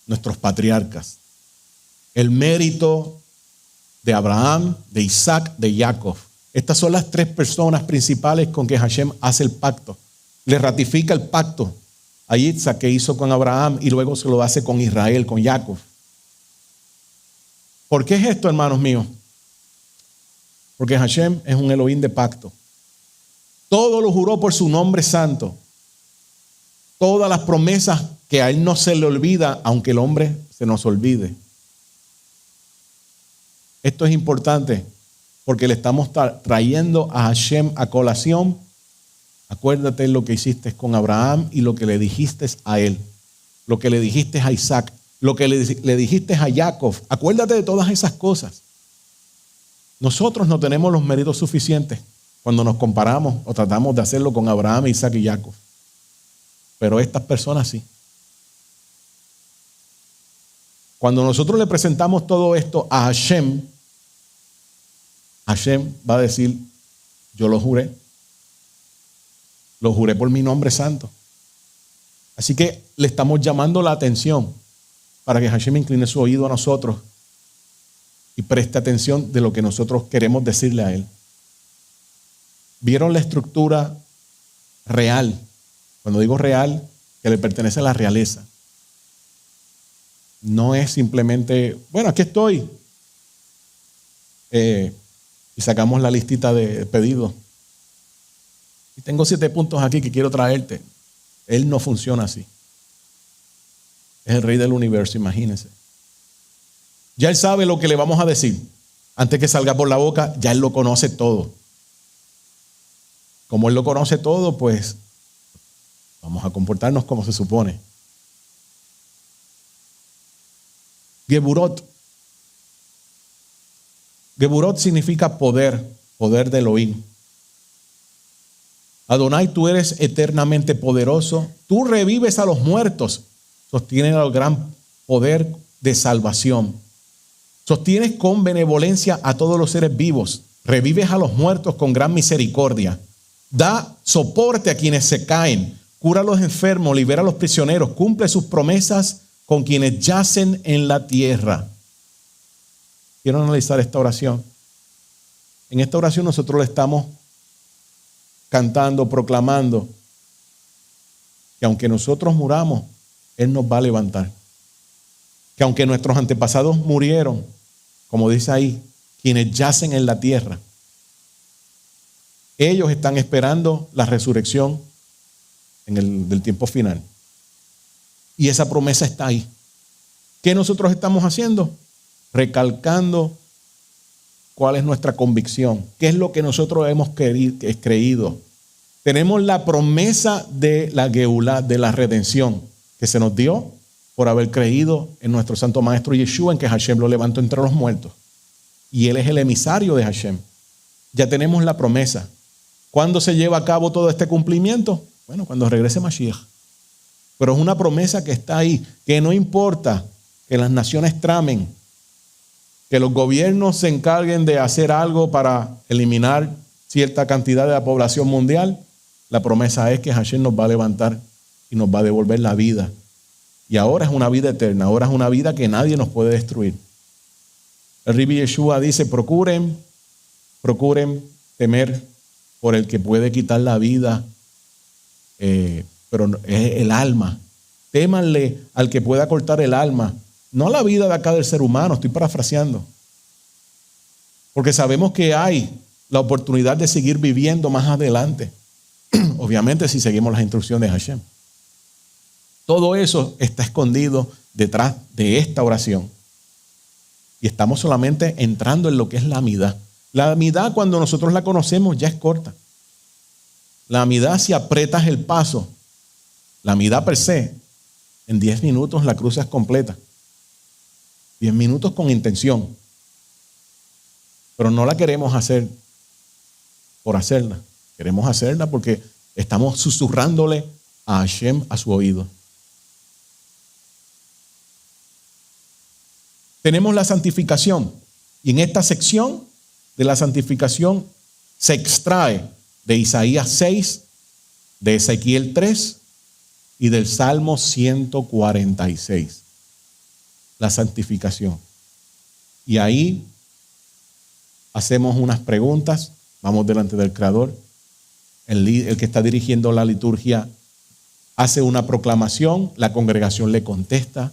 nuestros patriarcas. El mérito de Abraham, de Isaac, de Jacob. Estas son las 3 personas principales con que Hashem hace el pacto. Le ratifica el pacto a Isaac que hizo con Abraham y luego se lo hace con Israel, con Jacob. ¿Por qué es esto, hermanos míos? Porque Hashem es un Elohim de pacto. Todo lo juró por su nombre santo. Todas las promesas que a él no se le olvida, aunque el hombre se nos olvide. Esto es importante porque le estamos trayendo a Hashem a colación. Acuérdate lo que hiciste con Abraham y lo que le dijiste a él, lo que le dijiste a Isaac, lo que le dijiste a Jacob. Acuérdate de todas esas cosas. Nosotros no tenemos los méritos suficientes cuando nos comparamos o tratamos de hacerlo con Abraham, Isaac y Jacob. Pero estas personas sí. Cuando nosotros le presentamos todo esto a Hashem, Hashem va a decir, yo lo juré por mi nombre santo. Así que le estamos llamando la atención para que Hashem incline su oído a nosotros y preste atención de lo que nosotros queremos decirle a él. ¿Vieron la estructura real? Cuando digo real, que le pertenece a la realeza. No es simplemente, bueno, aquí estoy. Y sacamos la listita de pedidos. Y tengo 7 puntos aquí que quiero traerte. Él no funciona así. Es el rey del universo, imagínense. Ya él sabe lo que le vamos a decir. Antes que salga por la boca, ya él lo conoce todo. Como él lo conoce todo, pues vamos a comportarnos como se supone. Geburot. Geburot significa poder, poder de Elohim. Adonai, tú eres eternamente poderoso. Tú revives a los muertos. Sostienes el gran poder de salvación. Sostienes con benevolencia a todos los seres vivos. Revives a los muertos con gran misericordia. Da soporte a quienes se caen. Cura a los enfermos, libera a los prisioneros. Cumple sus promesas con quienes yacen en la tierra. Quiero analizar esta oración. En esta oración nosotros le estamos cantando, proclamando que aunque nosotros muramos, Él nos va a levantar. Que aunque nuestros antepasados murieron, como dice ahí, quienes yacen en la tierra, ellos están esperando la resurrección del tiempo final. Y esa promesa está ahí. ¿Qué nosotros estamos haciendo? Recalcando cuál es nuestra convicción, qué es lo que nosotros hemos creído. Tenemos la promesa de la Geulá, de la redención, que se nos dio por haber creído en nuestro Santo Maestro Yeshua, en que Hashem lo levantó entre los muertos. Y Él es el emisario de Hashem. Ya tenemos la promesa. ¿Cuándo se lleva a cabo todo este cumplimiento? Bueno, cuando regrese Mashiach. Pero es una promesa que está ahí, que no importa que las naciones tramen, que los gobiernos se encarguen de hacer algo para eliminar cierta cantidad de la población mundial, la promesa es que Hashem nos va a levantar y nos va a devolver la vida. Y ahora es una vida eterna, ahora es una vida que nadie nos puede destruir. El Rabbi Yeshua dice, procuren temer por el que puede quitar la vida, pero es el alma. Témanle al que pueda cortar el alma. No la vida de acá del ser humano, estoy parafraseando. Porque sabemos que hay la oportunidad de seguir viviendo más adelante. Obviamente si seguimos las instrucciones de Hashem. Todo eso está escondido detrás de esta oración. Y estamos solamente entrando en lo que es la amidad. La amidad, cuando nosotros la conocemos, ya es corta. La amidad, si apretas el paso, la amidad per se, en 10 minutos la cruzas completa. 10 minutos con intención. Pero no la queremos hacer por hacerla. Queremos hacerla porque estamos susurrándole a Hashem a su oído. Tenemos la santificación. Y en esta sección de la santificación se extrae de Isaías 6, de Ezequiel 3 y del Salmo 146. La santificación. Y ahí hacemos unas preguntas, vamos delante del Creador. El que está dirigiendo la liturgia hace una proclamación, la congregación le contesta.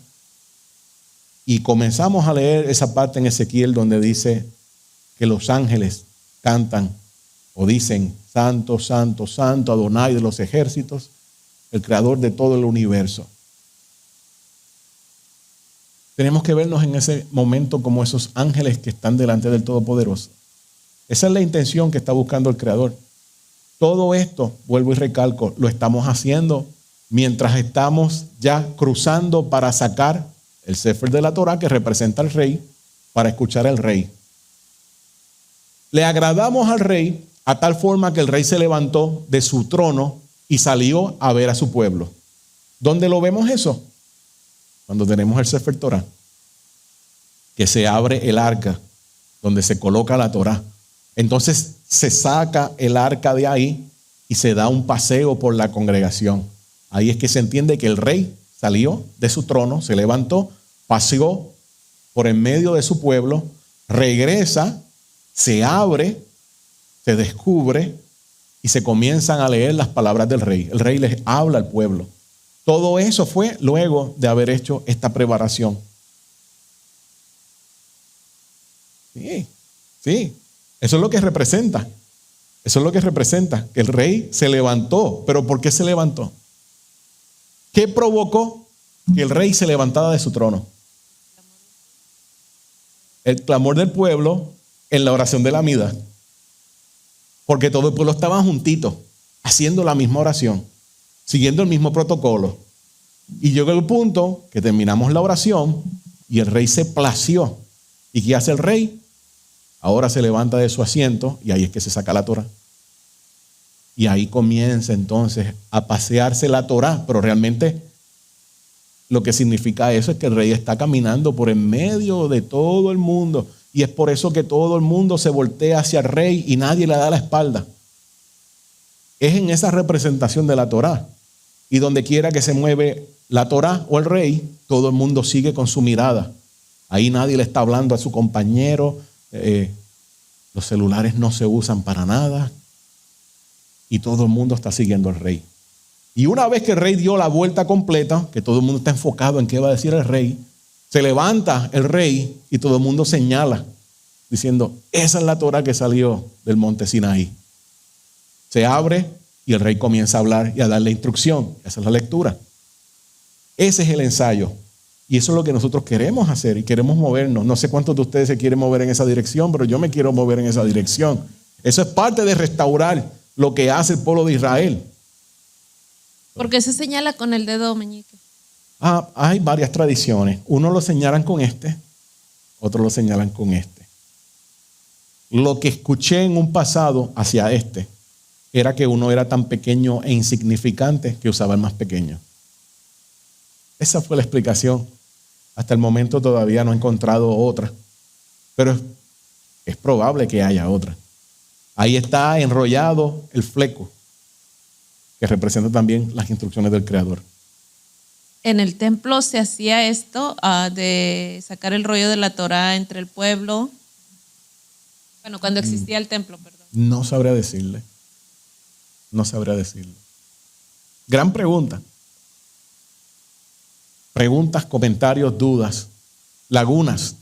Y comenzamos a leer esa parte en Ezequiel donde dice que los ángeles cantan o dicen, Santo, Santo, Santo, Adonai de los ejércitos, el creador de todo el universo. Tenemos que vernos en ese momento como esos ángeles que están delante del Todopoderoso. Esa es la intención que está buscando el Creador. Todo esto, vuelvo y recalco, lo estamos haciendo mientras estamos ya cruzando para sacar el Sefer de la Torá, que representa al rey, para escuchar al rey. Le agradamos al rey a tal forma que el rey se levantó de su trono y salió a ver a su pueblo. ¿Dónde lo vemos eso? Cuando tenemos el Sefer Torá, que se abre el arca, donde se coloca la Torá. Entonces se saca el arca de ahí y se da un paseo por la congregación. Ahí es que se entiende que el rey salió de su trono, se levantó, paseó por en medio de su pueblo, regresa, se abre, se descubre y se comienzan a leer las palabras del rey. El rey les habla al pueblo. Todo eso fue luego de haber hecho esta preparación. Sí. Eso es lo que representa. Eso es lo que representa, que el rey se levantó. ¿Pero por qué se levantó? ¿Qué provocó que el rey se levantara de su trono? El clamor del pueblo en la oración de la Amida. Porque todo el pueblo estaba juntito, haciendo la misma oración, siguiendo el mismo protocolo. Y llegó el punto que terminamos la oración y el rey se plació. ¿Y qué hace el rey? Ahora se levanta de su asiento y ahí es que se saca la Torá. Y ahí comienza entonces a pasearse la Torá, pero realmente lo que significa eso es que el rey está caminando por en medio de todo el mundo y es por eso que todo el mundo se voltea hacia el rey y nadie le da la espalda. Es en esa representación de la Torá. Y donde quiera que se mueve la Torá o el rey, todo el mundo sigue con su mirada. Ahí nadie le está hablando a su compañero. Los celulares no se usan para nada. Y todo el mundo está siguiendo al rey. Y una vez que el rey dio la vuelta completa, que todo el mundo está enfocado en qué va a decir el rey, se levanta el rey y todo el mundo señala, diciendo, esa es la Torá que salió del monte Sinaí. Se abre y el rey comienza a hablar y a darle instrucción. Esa es la lectura. Ese es el ensayo. Y eso es lo que nosotros queremos hacer y queremos movernos. No sé cuántos de ustedes se quieren mover en esa dirección, pero yo me quiero mover en esa dirección. Eso es parte de restaurar lo que hace el pueblo de Israel. ¿Por qué se señala con el dedo meñique? Hay varias tradiciones. Unos lo señalan con este, otros lo señalan con este. Lo que escuché en un pasado hacia este era que uno era tan pequeño e insignificante que usaba el más pequeño. Esa fue la explicación. Hasta el momento todavía no he encontrado otra, pero es probable que haya otra. Ahí está enrollado el fleco, que representa también las instrucciones del Creador. En el templo se hacía esto de sacar el rollo de la Torá entre el pueblo. Bueno, cuando existía el templo, perdón. No sabría decirle. Gran pregunta. Preguntas, comentarios, dudas, lagunas.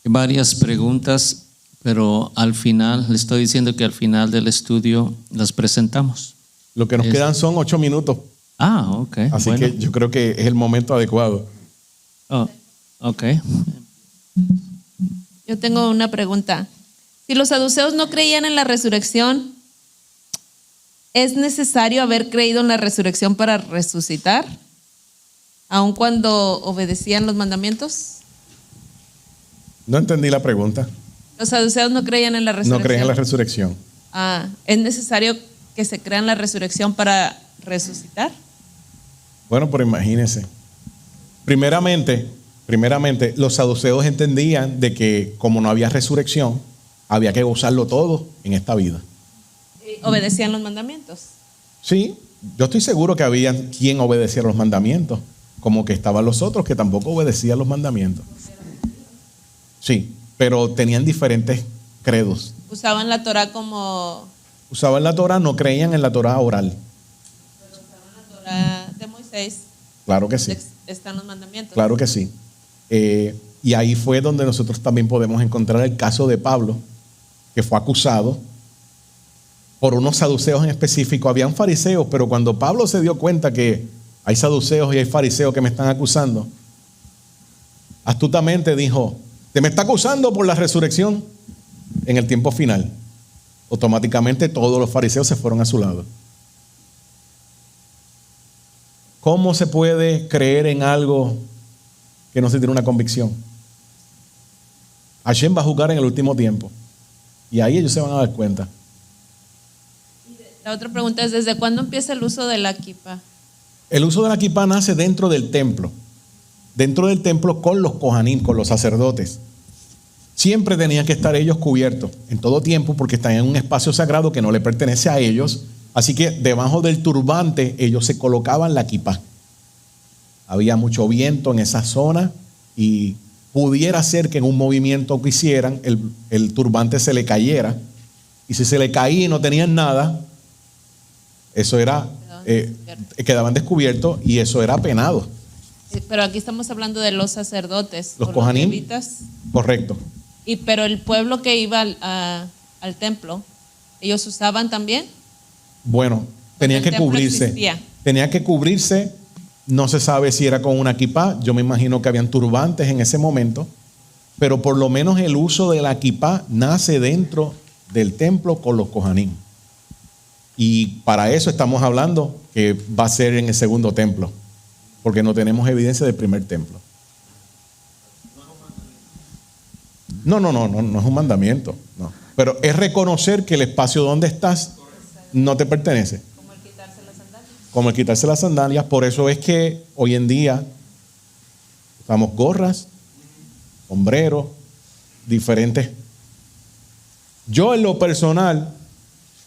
Varias preguntas, pero al final, le estoy diciendo que al final del estudio las presentamos. Lo que nos quedan son 8 minutos. Ok. Así bueno. que yo creo que es el momento adecuado. Ok. Yo tengo una pregunta. Si los saduceos no creían en la resurrección, ¿es necesario haber creído en la resurrección para resucitar? ¿Aun cuando obedecían los mandamientos? No entendí la pregunta. Los saduceos no creían en la resurrección. No creen en la resurrección. ¿Es necesario que se crea en la resurrección para resucitar? Bueno, pero imagínense. Primeramente, los saduceos entendían de que como no había resurrección, había que gozarlo todo en esta vida. ¿Obedecían los mandamientos? Sí, yo estoy seguro que había quien obedecía los mandamientos, como que estaban los otros que tampoco obedecían los mandamientos. Sí, pero tenían diferentes credos. Usaban la Torá como... Usaban la Torá, no creían en la Torá oral. Pero usaban la Torá de Moisés. Claro que sí. Están los mandamientos. Claro que sí. Y ahí fue donde nosotros también podemos encontrar el caso de Pablo, que fue acusado por unos saduceos en específico. Habían fariseos, pero cuando Pablo se dio cuenta que hay saduceos y hay fariseos que me están acusando. Astutamente dijo, te me está acusando por la resurrección en el tiempo final. Automáticamente todos los fariseos se fueron a su lado. ¿Cómo se puede creer en algo que no se tiene una convicción? Hashem va a juzgar en el último tiempo. Y ahí ellos se van a dar cuenta. La otra pregunta es, ¿desde cuándo empieza el uso de la kippah? El uso de la kippah nace dentro del templo. Dentro del templo con los kohanim, con los sacerdotes. Siempre tenían que estar ellos cubiertos en todo tiempo porque están en un espacio sagrado que no le pertenece a ellos. Así que debajo del turbante ellos se colocaban la kippah. Había mucho viento en esa zona y pudiera ser que en un movimiento que hicieran el turbante se le cayera. Y si se le caía y no tenían nada, eso era, quedaban descubiertos y eso era penado. Pero aquí estamos hablando de los sacerdotes. Los o kohanim. levitas. Correcto. Pero el pueblo que iba al templo, ¿ellos usaban también? Bueno, tenían El que templo cubrirse. existía. Tenían que cubrirse. No se sabe si era con una kippah. Yo me imagino que habían turbantes en ese momento. Pero por lo menos el uso de la kippah nace dentro del templo con los kohanim. Y para eso estamos hablando que va a ser en el segundo templo. Porque no tenemos evidencia del primer templo. No es un mandamiento. No. Pero es reconocer que el espacio donde estás no te pertenece. Como el quitarse las sandalias. Como el quitarse las sandalias. Por eso es que hoy en día usamos gorras, sombreros, diferentes. Yo en lo personal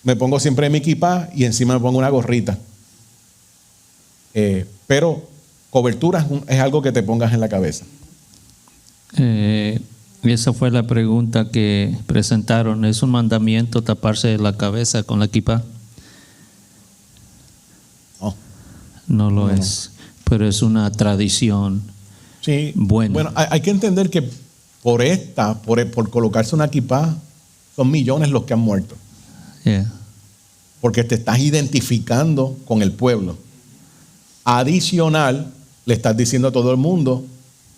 me pongo siempre mi kippah y encima me pongo una gorrita. Pero cobertura es algo que te pongas en la cabeza. Esa fue la pregunta que presentaron. ¿Es un mandamiento taparse la cabeza con la kippah? No lo es, pero es una tradición. Sí, buena. Bueno, hay que entender que por colocarse una kippah, son millones los que han muerto. Yeah. Porque te estás identificando con el pueblo. Adicional, le estás diciendo a todo el mundo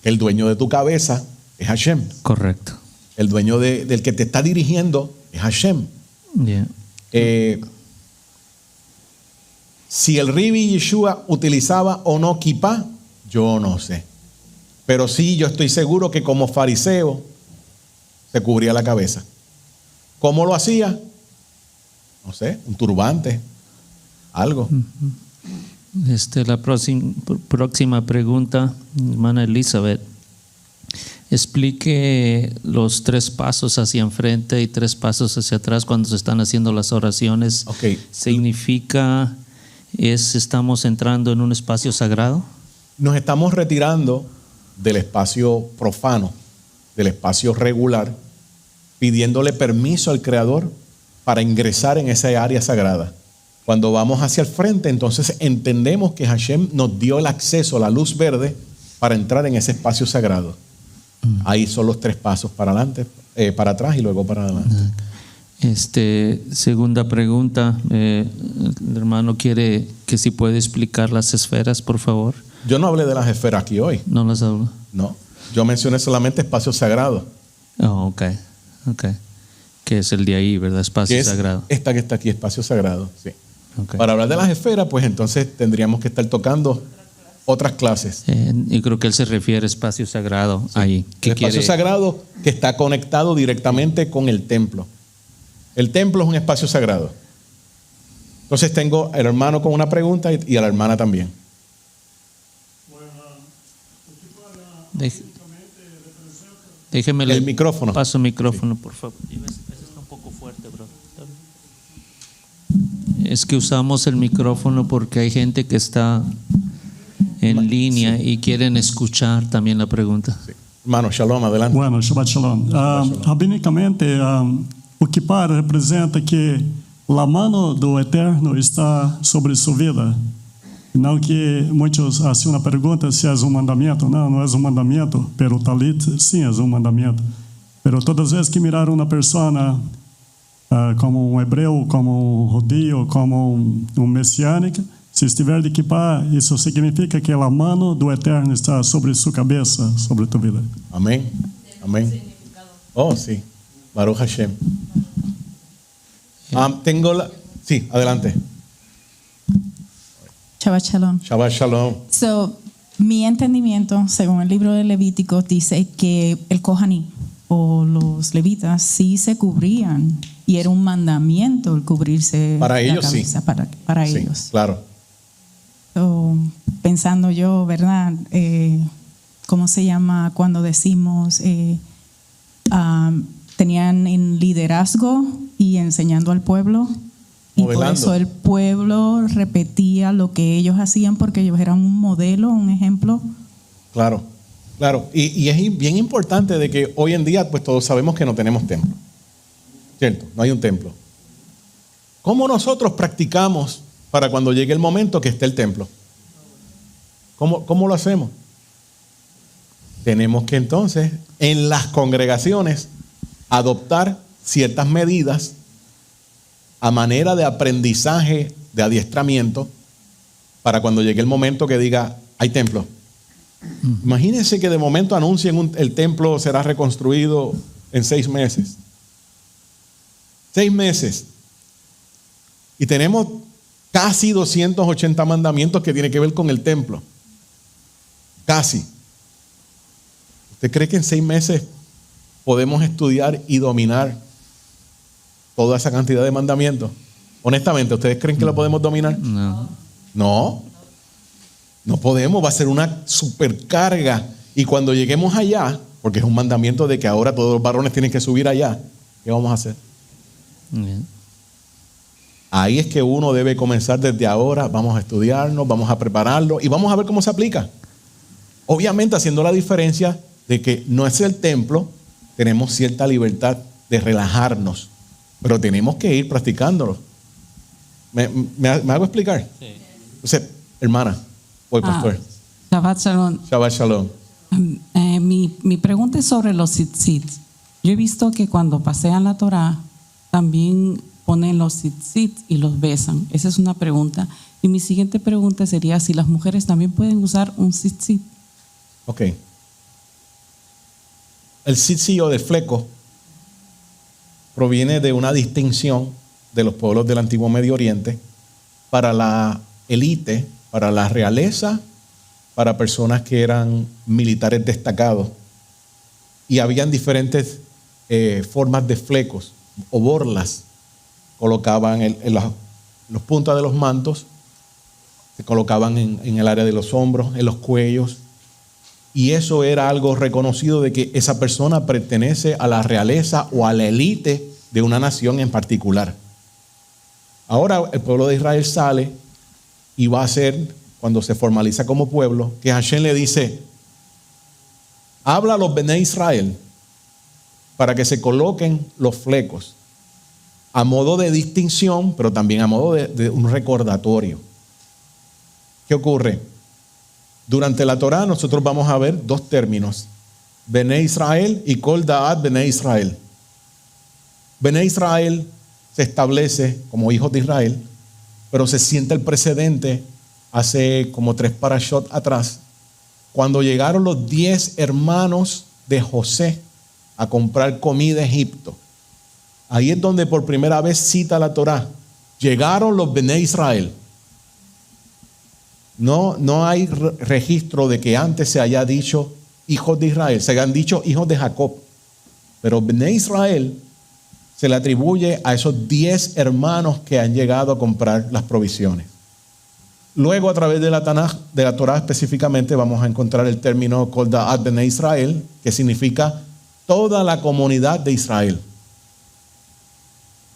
que el dueño de tu cabeza es Hashem. Correcto. El dueño del que te está dirigiendo es Hashem. Yeah. Si el Ribi Yeshua utilizaba o no kippah, yo no sé. Pero sí, yo estoy seguro que como fariseo se cubría la cabeza. ¿Cómo lo hacía? No sé, un turbante, algo. La próxima pregunta, hermana Elizabeth. Explique los 3 pasos hacia enfrente y 3 pasos hacia atrás cuando se están haciendo las oraciones. Okay. ¿Significa estamos entrando en un espacio sagrado? Nos estamos retirando del espacio profano, del espacio regular, pidiéndole permiso al Creador para ingresar en esa área sagrada. Cuando vamos hacia el frente, entonces entendemos que Hashem nos dio el acceso, la luz verde, para entrar en ese espacio sagrado. Ahí son los 3 pasos para adelante, para atrás y luego para adelante. Segunda pregunta, el hermano quiere que si puede explicar las esferas, por favor. Yo no hablé de las esferas aquí hoy. No las hablo. No, yo mencioné solamente espacio sagrado. Oh, ok. Que es el de ahí, ¿verdad? Espacio sagrado. Esta que está aquí, espacio sagrado, sí. Okay. Para hablar de las esferas, pues entonces tendríamos que estar tocando otras clases. Yo creo que él se refiere a espacio sagrado ahí. El espacio sagrado que está conectado directamente con el templo. El templo es un espacio sagrado. Entonces tengo al hermano con una pregunta y a la hermana también. Déjeme el micrófono. Paso el micrófono, por favor. Ese está un poco fuerte, bro. Es que usamos el micrófono porque hay gente que está en línea y quieren escuchar también la pregunta. Sí. Hermano, shalom, adelante. Bueno, Shabbat Shalom. Rabinicamente, o kippah representa que a mano do Eterno está sobre sua vida. Não que muitos hacen uma pergunta se é um mandamento. Não é um mandamento. Pero o talit, sim, é um mandamento. Pero todas as vezes que miraram uma pessoa como um hebreu, como um judío, como um messiânico, Se estiver de equipar, isso significa que a mano do Eterno está sobre sua cabeça, sobre tu vida. Amén. Amén. Oh, sí. Baruch Hashem. Sí, adelante. Shabbat Shalom. Shabbat Shalom. Mi entendimiento, según el libro de Levítico, dice que el Kohaní o los levitas sí se cubrían y era un mandamiento el cubrirse Para la ellos, cabeza, sí. para Sí, ellos. claro. Pensando yo, ¿verdad? ¿Cómo se llama cuando decimos tenían en liderazgo y enseñando al pueblo? Y por Modelando. eso el pueblo repetía lo que ellos hacían porque ellos eran un modelo, un ejemplo. Claro, claro. Y es bien importante de que hoy en día pues todos sabemos que no tenemos templo. ¿Cierto? No hay un templo. ¿Cómo nosotros practicamos para cuando llegue el momento que esté el templo? ¿Cómo lo hacemos? Tenemos que entonces en las congregaciones adoptar ciertas medidas a manera de aprendizaje, de adiestramiento, para cuando llegue el momento que diga, hay templo. Imagínense que de momento anuncien el templo será reconstruido en 6 meses. 6 meses. Y tenemos casi 280 mandamientos que tienen que ver con el templo. Casi. ¿Usted cree que en 6 meses podemos estudiar y dominar toda esa cantidad de mandamientos? Honestamente, ¿ustedes creen que lo podemos dominar? No. No. No podemos, va a ser una supercarga. Y cuando lleguemos allá, porque es un mandamiento de que ahora todos los varones tienen que subir allá, ¿qué vamos a hacer? Bien. Ahí es que uno debe comenzar desde ahora. Vamos a estudiarnos, vamos a prepararlo y vamos a ver cómo se aplica. Obviamente haciendo la diferencia de que no es el templo, tenemos cierta libertad de relajarnos, pero tenemos que ir practicándolo. ¿Me hago explicar? Sí. Entonces, hermana, voy pastor. Shabbat Shalom. Shabbat Shalom. Mi pregunta es sobre los tzitzit. Yo he visto que cuando pasean la Torá también ponen los tzitzit y los besan. Esa es una pregunta. Y mi siguiente pregunta sería si las mujeres también pueden usar un tzitzit. Ok. El tzitzit o de fleco proviene de una distinción de los pueblos del antiguo Medio Oriente para la élite, para la realeza, para personas que eran militares destacados. Y habían diferentes formas de flecos o borlas. Colocaban en los puntas de los mantos, se colocaban en el área de los hombros, en los cuellos. Y eso era algo reconocido de que esa persona pertenece a la realeza o a la élite de una nación en particular. Ahora el pueblo de Israel sale y va a ser, cuando se formaliza como pueblo, que Hashem le dice, habla a los Bnei Israel para que se coloquen los flecos a modo de distinción, pero también a modo de un recordatorio. ¿Qué ocurre? Durante la Torá nosotros vamos a ver 2 términos, Bnei Israel y Kol Da'at Bnei Israel. Bnei Israel se establece como hijos de Israel, pero se siente el precedente hace como 3 parashot atrás, cuando llegaron los 10 hermanos de José a comprar comida a Egipto. Ahí es donde por primera vez cita la Torá. Llegaron los Bnei Israel. No hay registro de que antes se haya dicho hijos de Israel. Se han dicho hijos de Jacob. Pero Bnei Israel se le atribuye a esos 10 hermanos que han llegado a comprar las provisiones. Luego, a través de la Tanaj, de la Torá específicamente, vamos a encontrar el término Kol Da'at Bnei Israel, que significa toda la comunidad de Israel,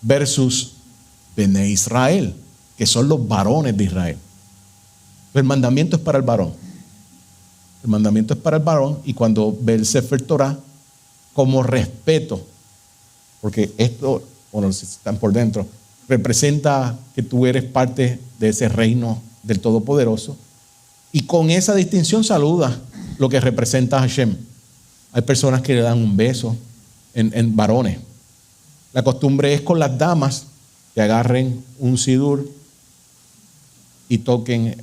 versus Bnei Israel, que son los varones de Israel. El mandamiento es para el varón. El mandamiento es para el varón, y cuando ve el Sefer Torah, como respeto, porque esto, bueno, si están por dentro, representa que tú eres parte de ese reino del Todopoderoso, y con esa distinción saluda lo que representa a Hashem. Hay personas que le dan un beso en varones. La costumbre es con las damas que agarren un sidur y toquen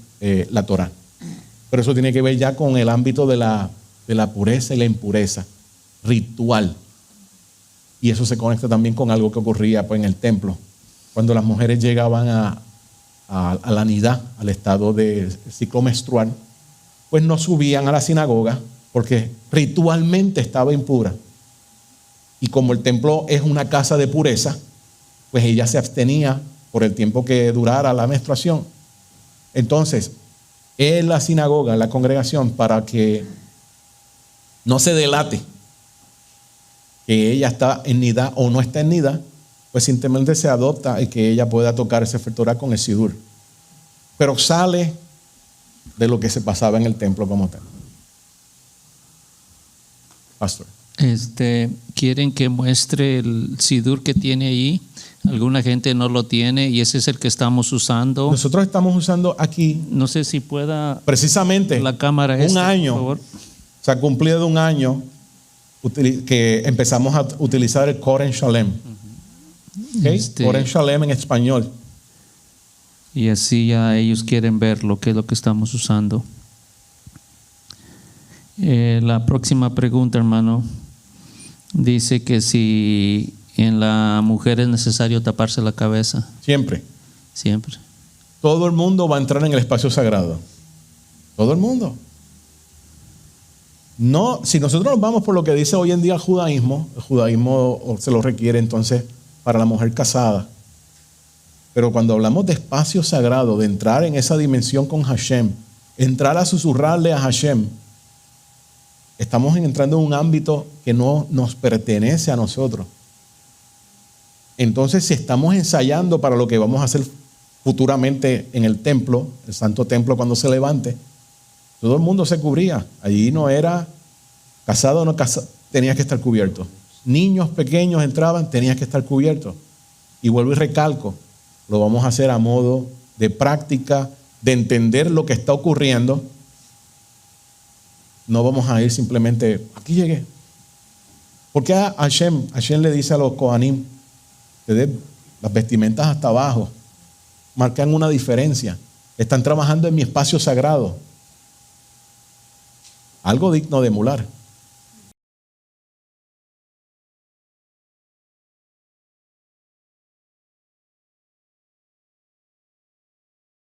la Torá. Pero eso tiene que ver ya con el ámbito de la pureza y la impureza, ritual. Y eso se conecta también con algo que ocurría pues, en el templo. Cuando las mujeres llegaban a la nidá, al estado de ciclo menstrual, pues no subían a la sinagoga porque ritualmente estaba impura. Y como el templo es una casa de pureza, pues ella se abstenía por el tiempo que durara la menstruación. Entonces, en la sinagoga, en la congregación, para que no se delate que ella está en nidá o no está en nidá, pues simplemente se adopta y que ella pueda tocar ese Sefer Torah con el sidur. Pero sale de lo que se pasaba en el templo como tal. Pastor. Quieren que muestre el sidur que tiene ahí. Alguna gente no lo tiene y ese es el que estamos usando. Nosotros estamos usando aquí, No sé si pueda precisamente, la cámara un año. por favor. Se ha cumplido un año que empezamos a utilizar el Koren Shalem. ¿Okay? Koren Shalem en español. Y así ya ellos quieren ver lo que es lo que estamos usando. La próxima pregunta, hermano, dice que si en la mujer es necesario taparse la cabeza. Siempre. Siempre. Todo el mundo va a entrar en el espacio sagrado. Todo el mundo. No, si nosotros nos vamos por lo que dice hoy en día el judaísmo se lo requiere entonces para la mujer casada. Pero cuando hablamos de espacio sagrado, de entrar en esa dimensión con Hashem, entrar a susurrarle a Hashem, estamos entrando en un ámbito que no nos pertenece a nosotros. Entonces, si estamos ensayando para lo que vamos a hacer futuramente en el templo, el santo templo cuando se levante, todo el mundo se cubría. Allí no era casado o no casado, tenías que estar cubierto. Niños pequeños entraban, tenías que estar cubierto. Y vuelvo y recalco, lo vamos a hacer a modo de práctica, de entender lo que está ocurriendo. No vamos a ir simplemente, aquí llegué. Porque a Hashem le dice a los Kohanim, ustedes las vestimentas hasta abajo marcan una diferencia. Están trabajando en mi espacio sagrado. Algo digno de emular.